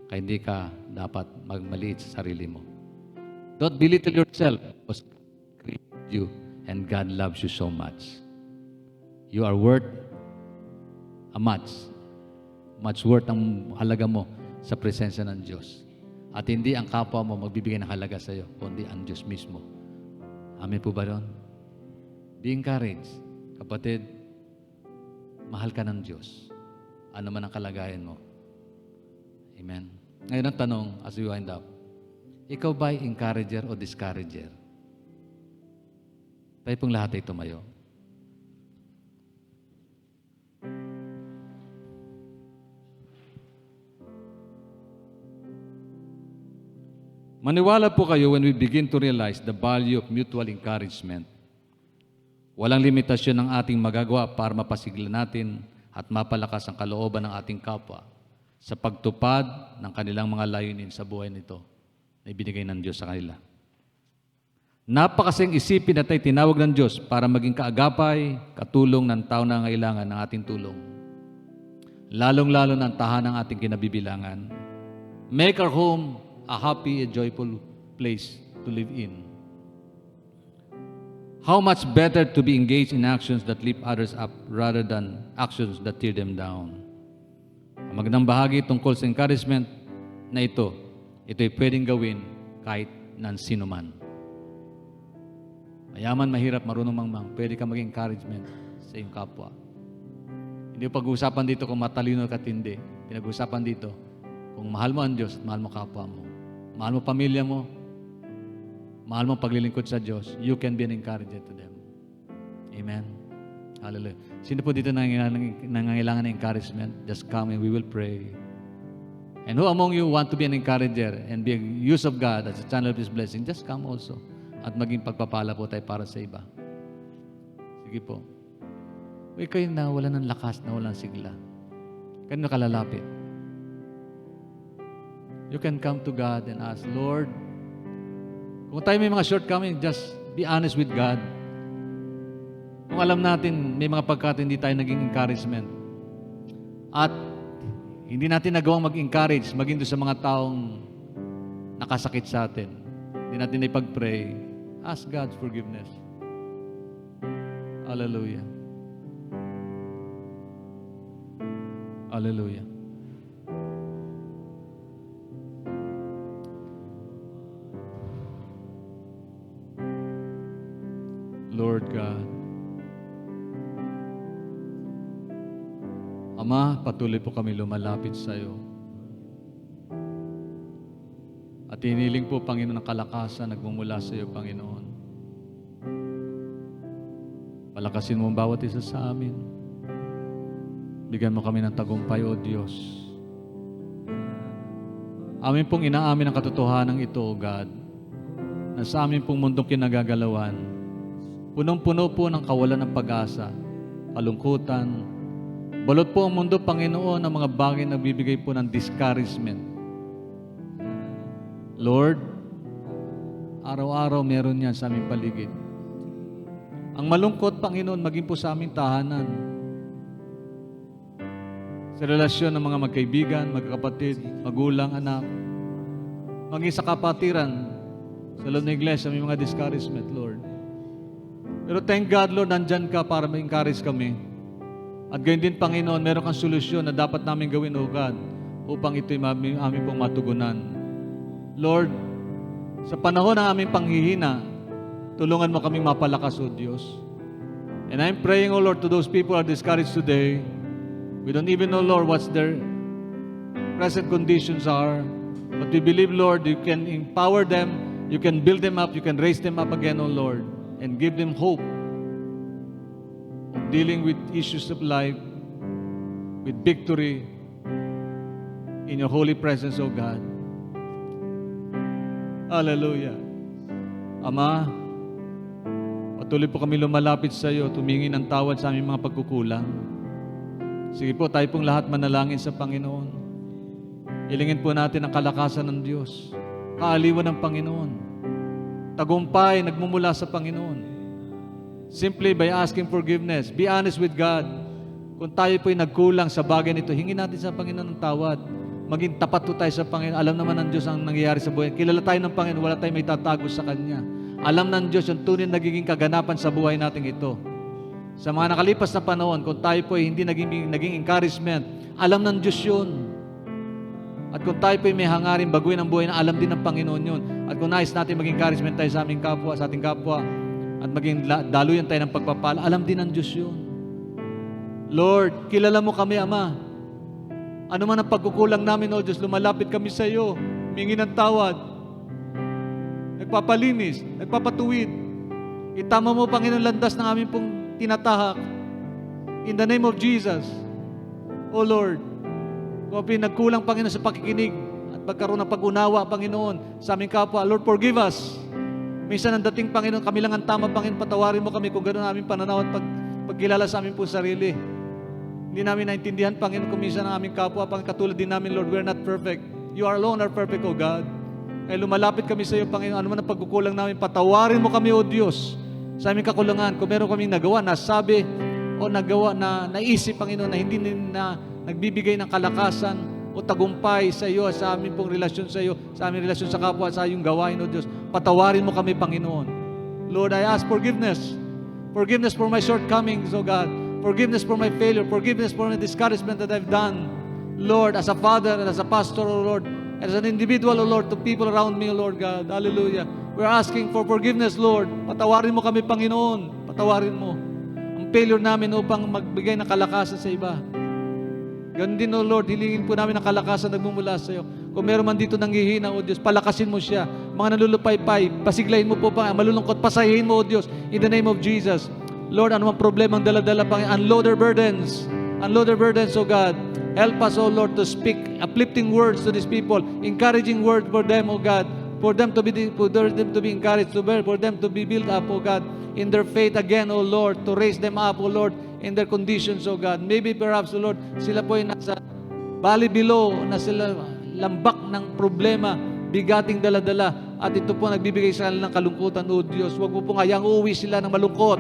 kaya hindi ka dapat magmaliit sa sarili mo. Don't belittle yourself because God created you and God loves you so much. You are worth much worth ang halaga mo sa presensya ng Diyos. At hindi ang kapwa mo magbibigay ng halaga sa iyo, kundi ang Diyos mismo. Amen po ba ron? Be encouraged. Kapatid, mahal ka ng Diyos. Ano man ang kalagayan mo. Amen. Ngayon ang tanong, as we wind up, ikaw ba'y encourager o discourager? Tayo pong lahat ay tumayo. Maniwala po kayo when we begin to realize the value of mutual encouragement. Walang limitasyon ng ating magagawa para mapasigla natin at mapalakas ang kalooban ng ating kapwa sa pagtupad ng kanilang mga layunin sa buhay nito na ibinigay ng Diyos sa kanila. Napakasing isipin at ay tinawag ng Diyos para maging kaagapay, katulong ng tao na ngailangan ng ating tulong. Lalong-lalo ng tahanan ng ating kinabibilangan. Make our home a happy and joyful place to live in. How much better to be engaged in actions that lift others up rather than actions that tear them down. Ang magandang bahagi tungkol sa encouragement na ito'y pwedeng gawin kahit ng sino man. Mayaman, mahirap, marunong mangmang, pwede ka maging encouragement sa iyong kapwa. Hindi pag-uusapan dito kung matalino ka tindi. Pinag-uusapan dito kung mahal mo ang Diyos at mahal mo kapwa mo. Mahal mo pamilya mo, mahal mo paglilingkod sa Diyos, you can be an encourager to them. Amen. Hallelujah. Sino po dito nangangailangan ng encouragement? Just come and we will pray. And who among you want to be an encourager and be a use of God as a channel of His blessing? Just come also. At maging pagpapala po tayo para sa iba. Sige po. Uy, kayo na wala ng lakas, na walang sigla. Kanino kalalapit? You can come to God and ask, Lord, kung tayo may mga shortcoming, just be honest with God. Kung alam natin, may mga pagkataon hindi tayo naging encouragement. At hindi natin nagawang mag-encourage, maging doon sa mga taong nakasakit sa atin. Hindi natin ipag-pray. Ask God's forgiveness. Hallelujah. Hallelujah. Lord God. Ama, patuloy po kami lumalapit sa iyo. At hiniling po, Panginoon, ang kalakasan nagmumula sa iyo, Panginoon. Palakasin mo ang bawat isa sa amin. Bigyan mo kami ng tagumpay, O Diyos. Amin pong inaamin ang katotohanan ito, O God, na sa amin pong mundong kinagagalawan, punong-puno po ng kawalan ng pag-asa, kalungkutan. Balot po ang mundo, Panginoon, ng mga bagay na nagbibigay po ng discouragement. Lord, araw-araw meron yan sa aming paligid. Ang malungkot, Panginoon, maging po sa aming tahanan. Sa relasyon ng mga magkaibigan, magkakapatid, magulang, anak, maging sa kapatiran, sa loob ng iglesia, may mga discouragement, Lord. Pero thank God, Lord, nandyan ka para ma-encourage kami. At gayon din, Panginoon, meron kang solusyon na dapat namin gawin, O God, upang ito'y aming pong matugunan. Lord, sa panahon ng aming panghihina, tulungan mo kaming mapalakas, O Diyos. And I'm praying, O Lord, to those people who are discouraged today. We don't even know, Lord, what's their present conditions are. But we believe, Lord, you can empower them, you can build them up, you can raise them up again, O Lord, and give them hope.
of dealing with issues of life with victory in your holy presence, O God. Hallelujah. Ama, patuloy po kami lumalapit sa iyo, tumingi ng tawad sa aming mga pagkukulang. Sige po, tayo pong lahat manalangin sa Panginoon. Ilingin po natin ang kalakasan ng Diyos, kaaliwan ng Panginoon, tagumpay nagmumula sa Panginoon. Simply by asking forgiveness, be honest with God. Kung tayo po'y nagkulang sa bagay nito, hingin natin sa Panginoon ng tawad. Maging tapat po tayo sa Panginoon. Alam naman ng Diyos ang nangyayari sa buhay. Kilala tayo ng Panginoon, wala tayong may tatago sa Kanya. Alam ng Diyos yung tunay nagiging kaganapan sa buhay natin ito. Sa mga nakalipas na panahon, kung tayo po ay hindi naging encouragement, alam ng Diyos yun. At kung tayo po ay may hangarin baguhin ang buhay na alam din ng Panginoon yun. At kung nais natin maging encouragement tayo sa aming kapwa, sa ating kapwa, at maging daluyan tayo ng pagpapala, alam din ng Diyos yun. Lord, kilala mo kami, Ama. Ano man ang pagkukulang namin, O Diyos, lumalapit kami sa iyo, humingi ng tawad, nagpapalinis, nagpapatuwid. Itama mo, Panginoon, landas ng aming pong tinatahak. In the name of Jesus, O Lord, kung pinagkulang, Panginoon, sa pakikinig at pagkaroon ng pag-unawa, Panginoon, sa aming kapwa, Lord, forgive us. Minsan ang dating, Panginoon, kami lang ang tama, Panginoon, patawarin mo kami kung gano'n aming pananaw at pagkilala sa aming po sarili. Hindi namin naintindihan, Panginoon, kung minsan ang aming kapwa, Panginoon, katulad din namin, Lord, we're not perfect. You are alone are perfect, O God. Kaya lumalapit kami sa iyo, Panginoon, ano man ang pagkukulang namin, patawarin mo kami, O Diyos, sa aming kakulangan. Kung meron kaming nagawa, nasabi, o nagawa na naisip, Panginoon, na hindi na nagbibigay ng kalakasan o tagumpay sa iyo, sa aming pong relasyon sa iyo, sa aming relasyon sa kapwa, sa iyong gawain, O Diyos, patawarin mo kami, Panginoon. Lord, I ask forgiveness. Forgiveness for my shortcomings, O God. Forgiveness for my failure. Forgiveness for my discouragement that I've done. Lord, as a father and as a pastor, O Lord, as an individual, O Lord, to people around me, O Lord God. Hallelujah. We're asking for forgiveness, Lord. Patawarin mo kami, Panginoon. Patawarin mo ang failure namin upang magbigay ng kalakasan sa iba. Ganun din, O Lord, hilingin po namin ang kalakasan nagmumula sa iyo. Kung meron man dito nanghihina, O Diyos, palakasin mo siya. Mga nalulupaypay, pasiglayin mo po, malulungkot, pasahin mo, O Diyos, in the name of Jesus. Lord, ano mang problema ang dala-dala, Panginoon, unload their burdens. Unload their burdens, O God. Help us, O Lord, to speak uplifting words to these people, encouraging words for them, O God, for them to be encouraged, for them to be built up, O God, in their faith again, O Lord, to raise them up, O Lord, in their conditions, O God. Maybe perhaps, O Lord, sila po ay nasa valley below, na sila lambak ng problema, bigating dala-dala, at ito po nagbibigay sa kanila ng kalungkutan, O Diyos. Huwag mo pong hayang uuwi sila ng malungkot.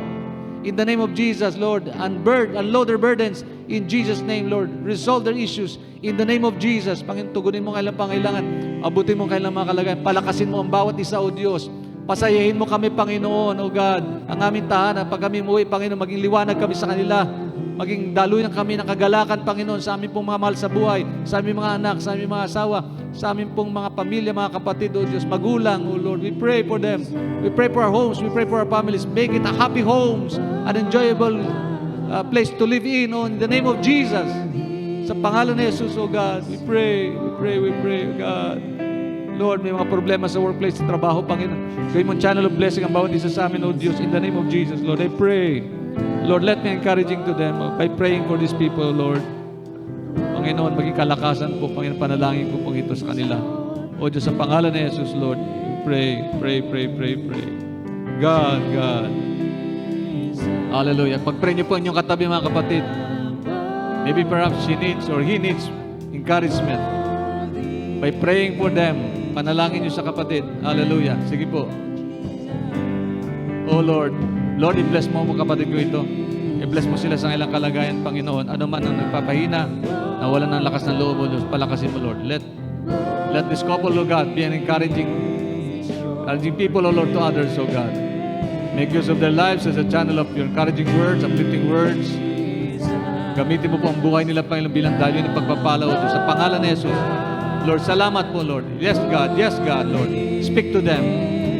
In the name of Jesus, Lord, unload their burdens in Jesus' name, Lord. Resolve their issues in the name of Jesus. Panginoon, tugunin mo kailang pangailangan. Abutin mo kailang mga kalagayan. Palakasin mo ang bawat isa, O Diyos. Pasayahin mo kami, Panginoon, O God. Ang aming tahanan, pag kami umuwi, Panginoon, maging liwanag kami sa kanila. Maging daluyan kami ng kagalakan, Panginoon, sa aming pong mga mahal sa buhay, sa aming mga anak, sa aming mga asawa, sa aming pong mga pamilya, mga kapatid, O Diyos, magulang, O Lord. We pray for them. We pray for our homes. We pray for our families. Make it a happy homes, an enjoyable place to live in, O, in the name of Jesus. Sa pangalan ni Jesus, O God, we pray, O God. Lord, may mga problema sa workplace, sa trabaho, Panginoon. Gawin mong channel of blessing ang bawat isa sa amin, O Diyos, in the name of Jesus, Lord. I pray. Lord, let me encouraging to them by praying for these people, Lord. Panginoon, maging kalakasan po, Panginoon, panalangin ko po ito sa kanila. O Diyos, sa pangalan ni Jesus, Lord, pray. God. Hallelujah. Pag-pray niyo po inyong katabi, mga kapatid. Maybe perhaps she needs or he needs encouragement. By praying for them, panalangin niyo sa kapatid. Hallelujah. Sige po. Oh Lord, i-bless mo mga kapatid ko ito. I-bless mo sila sa ilang kalagayan, Panginoon. Ano man ang nagpapahina, nawalan ng lakas ng loob, O Diyos, palakasin mo, Lord. Let this couple, O God, be an encouraging people, O Lord, to others, O God. Make use of their lives as a channel of your encouraging words, uplifting words. Gamitin mo po ang buhay nila, Panginoon, bilang dalyo ng pagpapala, O Diyos. Sa pangalan ni Jesus, Lord, salamat po, Lord. Yes, God, Lord. Speak to them.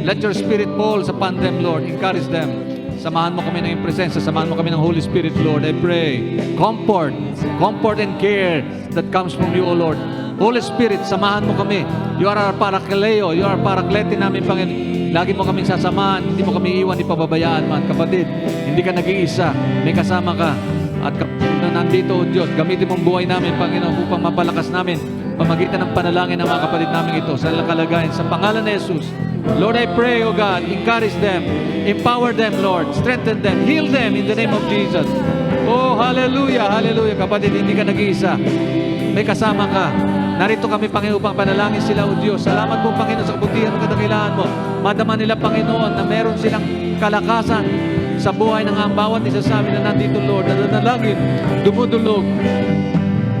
Let your Spirit fall upon them, Lord. Encourage them. Samahan mo kami ng iyong presensya. Samahan mo kami ng Holy Spirit, Lord. I pray. Comfort and care that comes from you, O Lord. Holy Spirit, samahan mo kami. You are our Parakaleo. You are Paraklete namin, Panginoon.
Lagi mo kaming sasamahan, hindi mo kami iwan, ipababayaan man. Kapatid, hindi ka nag-iisa, may kasama ka. At na nandito, O Diyos, gamitin mong buhay namin, Panginoon, upang mapalakas namin pamagitan ng panalangin ng mga kapatid namin ito sa kalagayan. Sa pangalan ni Jesus, Lord, I pray, O God, encourage them, empower them, Lord, strengthen them, heal them in the name of Jesus. Oh, hallelujah, hallelujah. Kapatid, hindi ka nag-iisa. May kasama ka. Narito kami, Panginoon, upang panalangin sila, O Diyos. Salamat po, Panginoon, sa kabutihan ng kadakilaan mo. Madama nila, Panginoon, na meron silang kalakasan sa buhay ng ang bawat isa sa amin na nandito, Lord, na nanalangin, dumudulog,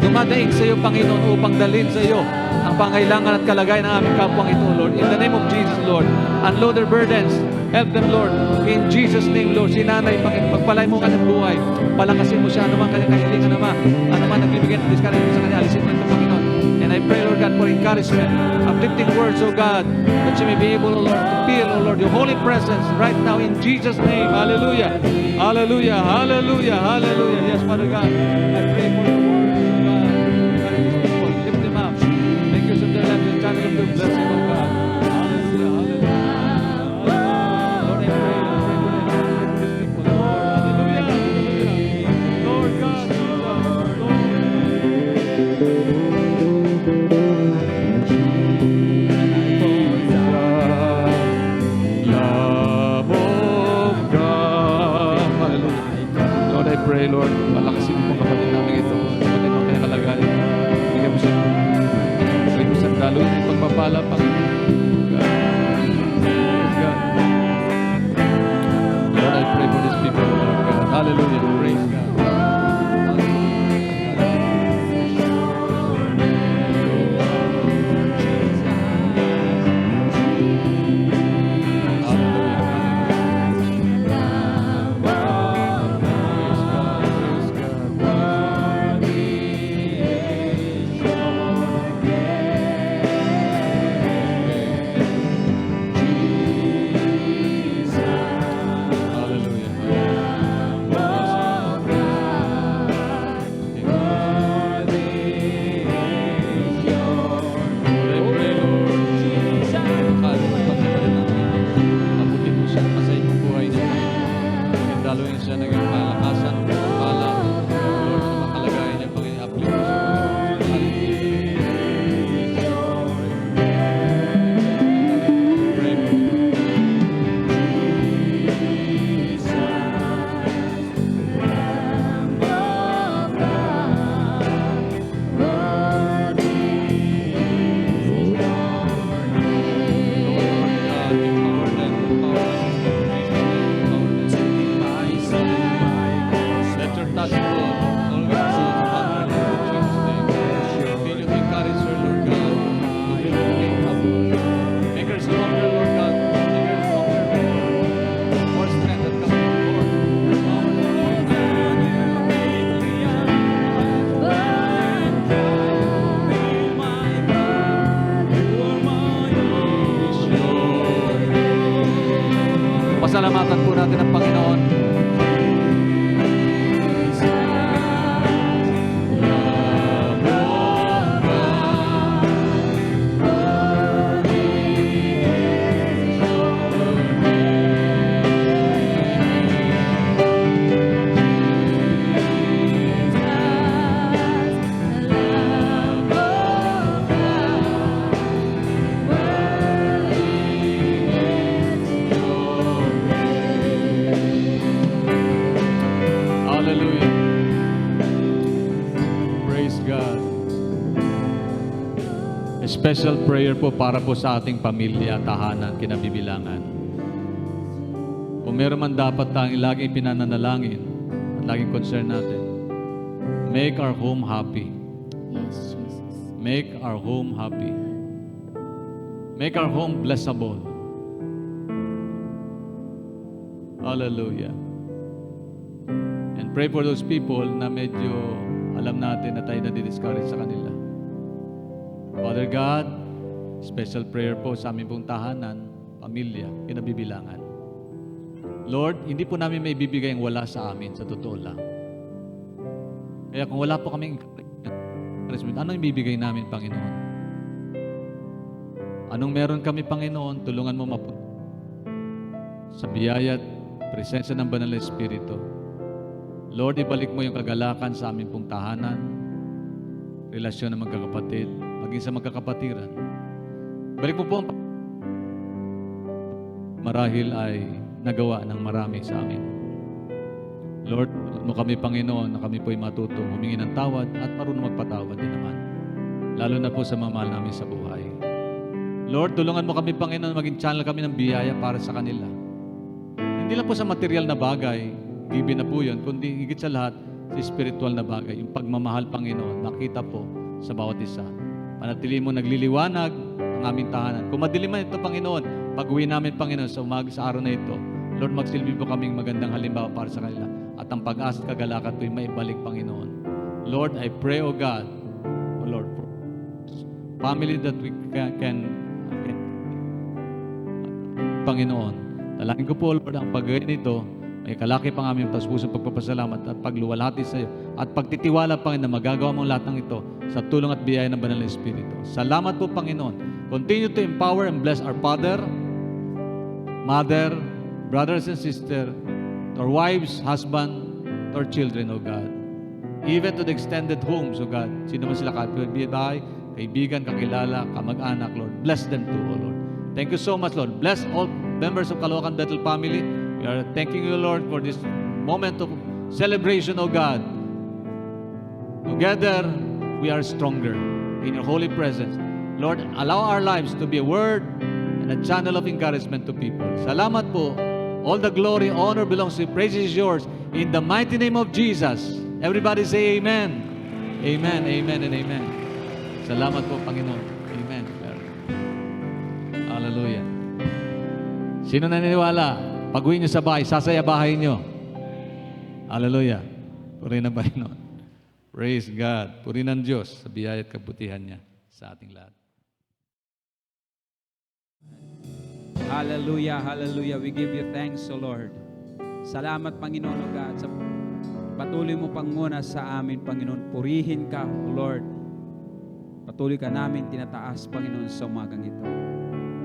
dumadaig sa iyo, Panginoon, upang dalhin sa iyo ang pangailangan at kalagayan ng aming kapwang ito, Lord. In the name of Jesus, Lord, unload their burdens. Help them, Lord. In Jesus' name, Lord. Si Nanay, Panginoon, pagpalay mo kanyang buhay. Palakasin mo siya, anuman kanyang kahilingan, anuman nagbibigay ng discourage sa kanya, alisin mo ito, Panginoon. And I pray, Lord God, for encouragement, uplifting words, O God, that she may be able, O Lord, to feel, O Lord, your holy presence right now in Jesus' name. Hallelujah. Hallelujah. Hallelujah. Hallelujah. Yes, Father God, I pray for your words, O God. Encourage these people. Lift them up. Make use of their lives and channel of their blessing, O God. Hallelujah. Hallelujah. Lord, I pray for these people, Lord. Hallelujah. Hallelujah. Lord God, Jesus, Lord. Pray, Lord, palakasin mo pong kapatid namin ito. Kapatid mo kaya kalagayan. Bigyan mo siya. Bigyan mo siya galoy ng pagpapala, Panginoon. God. Lord, I pray for these people, Lord God. Hallelujah. Praise God. Pasalamatan po natin ang Panginoon. Special prayer po para po sa ating pamilya, tahanan, kinabibilangan. Kung meron man dapat tayong laging pinananalangin at laging concern natin, make our home happy.
Yes, Jesus.
Make our home happy. Make our home blessable. Hallelujah. And pray for those people na medyo alam natin na tayo na-discourage sa kanila. Father God, special prayer po sa aming pong tahanan, pamilya, kinabibilangan. Lord, hindi po namin may bibigay ang wala sa amin, sa totoo lang. Kaya kung wala po kaming encouragement, anong ibibigay namin, Panginoon? Anong meron kami, Panginoon, tulungan mo sa biyaya at presensya ng Banal na Espiritu. Lord, ibalik mo yung kagalakan sa aming pong tahanan, relasyon ng magkakapatid, maging sa magkakapatiran. Balik mo po ang marahil ay nagawa ng marami sa amin. Lord, tulungan mo kami, Panginoon, na kami po'y matutong humingi ng tawad at marunong magpatawad din naman. Lalo na po sa mamahal namin sa buhay. Lord, tulungan mo kami, Panginoon, maging channel kami ng biyaya para sa kanila. Hindi lang po sa material na bagay, given na po yun, kundi higit sa lahat, sa spiritual na bagay, yung pagmamahal, Panginoon, nakita po sa bawat isa. Panatili mo nagliliwanag ang aming tahanan. Kung madilim man ito, Panginoon, pag-uwi namin, Panginoon, sa umaga sa araw na ito, Lord, magsilbi po kaming magandang halimbawa para sa kanila. At ang pag-asa at kagalakan po'y maibalik, Panginoon. Lord, I pray, O God, O Lord, for family that we can Panginoon. Dalangin ko po, Lord, ang pag-gawin nito, may kalaki pang aming taus-pusong pagpapasalamat at pagluwalhati sa iyo at pagtitiwala, Panginoon, na magagawa mo lahat ng ito sa tulong at biyaya ng Banal na Espiritu. Salamat po, Panginoon. Continue to empower and bless our Father, Mother, brothers and sisters, our wives, husband, our children, O God. Even to the extended homes, O God. Sino man sila kapitbahay, kaibigan, kakilala, kamag-anak, Lord. Bless them too, O Lord. Thank you so much, Lord. Bless all members of Caloocan Bethel family. We are thanking you, Lord, for this moment of celebration, O God. Together, we are stronger in your holy presence. Lord, allow our lives to be a word and a channel of encouragement to people. Salamat po. All the glory, honor belongs to you. Praise is yours. In the mighty name of Jesus. Everybody say amen. Amen, amen, and amen. Salamat po, Panginoon. Amen. Hallelujah. Sino naniniwala? Pag-uwi niyo sa bahay, sasaya bahay niyo. Hallelujah. Purihin ang Panginoon. Praise God. Purihin ang Diyos sa biyaya at kabutihan niya sa ating lahat.
Hallelujah, hallelujah. We give you thanks, O Lord. Salamat, Panginoon, O God, sa patuloy mo panguna sa amin, Panginoon. Purihin ka, O Lord. Patuloy ka namin tinataas, Panginoon, sa umagang ito.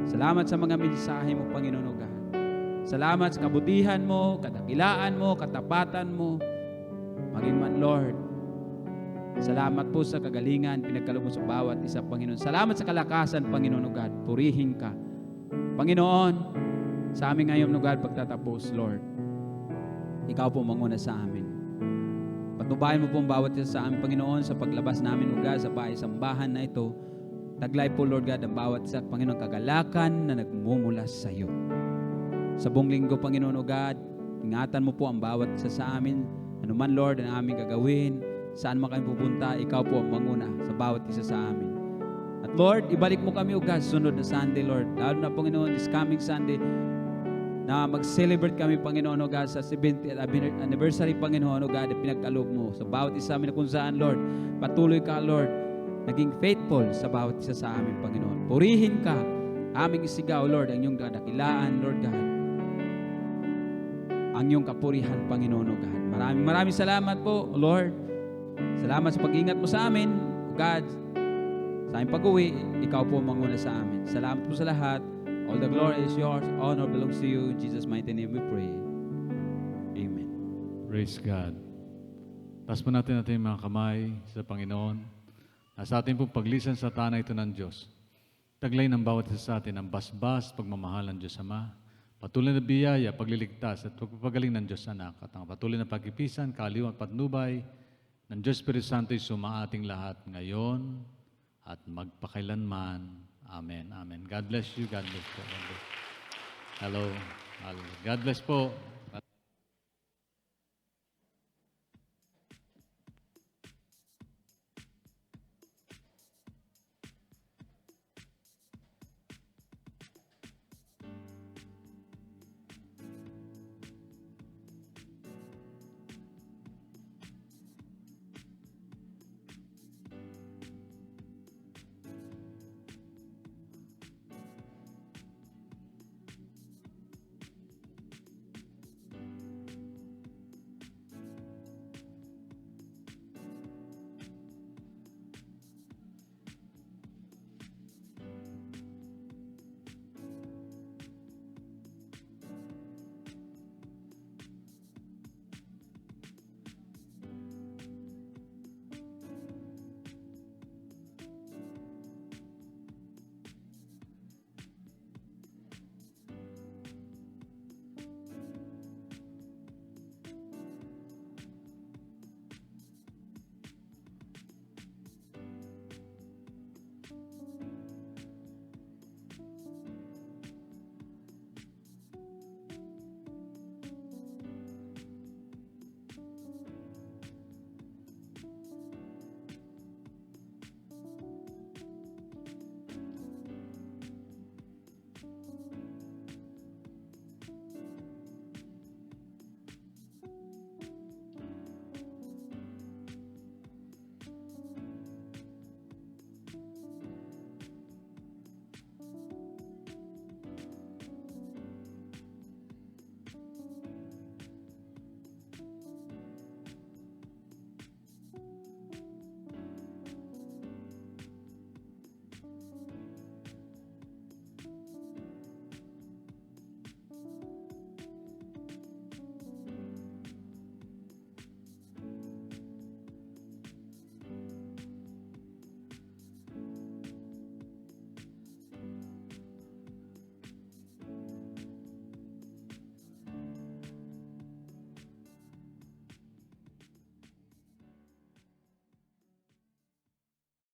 Salamat sa mga mensahe mo, Panginoon, O God. Salamat sa kabutihan mo, kadakilaan mo, katapatan mo. Maging man, Lord. Salamat po sa kagalingan, pinagkaloob mo sa bawat isa, Panginoon. Salamat sa kalakasan, Panginoon, O God. Purihin ka. Panginoon, sa amin ngayon, O God, pagtatapos, Lord, Ikaw po manguna sa amin. Patnubayan mo po ang bawat isa sa amin, Panginoon, sa paglabas namin, O God, sa bahay-sambahan na ito. Taglay po, Lord God, ang bawat isa, Panginoon, kagalakan na nagmumula sa iyo. Sa buong linggo, Panginoon, O God, ingatan mo po ang bawat isa sa amin. Ano man, Lord, ang aming gagawin, saan man kami pupunta, Ikaw po ang manguna sa bawat isa sa amin. At Lord, ibalik mo kami, O God, sunod na Sunday, Lord. Lalo na, Panginoon, this coming Sunday, na mag-celebrate kami, Panginoon, O God, sa 70th anniversary, Panginoon, O God, na pinagkaloob mo. Sa bawat isa amin na kung saan, Lord, patuloy ka, Lord, naging faithful sa bawat isa sa amin, Panginoon. Purihin ka, aming isigaw, Lord, ang iyong dakilaan, Lord God. Ang iyong kapurihan, Panginoon, O God. Maraming salamat po, Lord. Salamat sa pag-ingat mo sa amin, O God. Sa aming pag-uwi, Ikaw po manguna sa amin. Salamat po sa lahat. All the glory is yours. Honor belongs to you. In Jesus' mighty name we pray. Amen.
Praise God. Taas po natin yung mga kamay sa Panginoon. Sa ating pong paglisan sa tanay ito ng Diyos. Taglay ng bawat isa sa atin ang basbas, pagmamahal ng Diyos Ama, patuloy na biyaya, pagliligtas at pagpapagaling ng Diyos Anak at ang patuloy na pag-ipisan, kaaliw at patnubay ng Diyos Espiritu Santo ay sumaating lahat ngayon at magpakailanman. Amen. Amen. God bless you. God bless you. God bless. Hello. God bless po.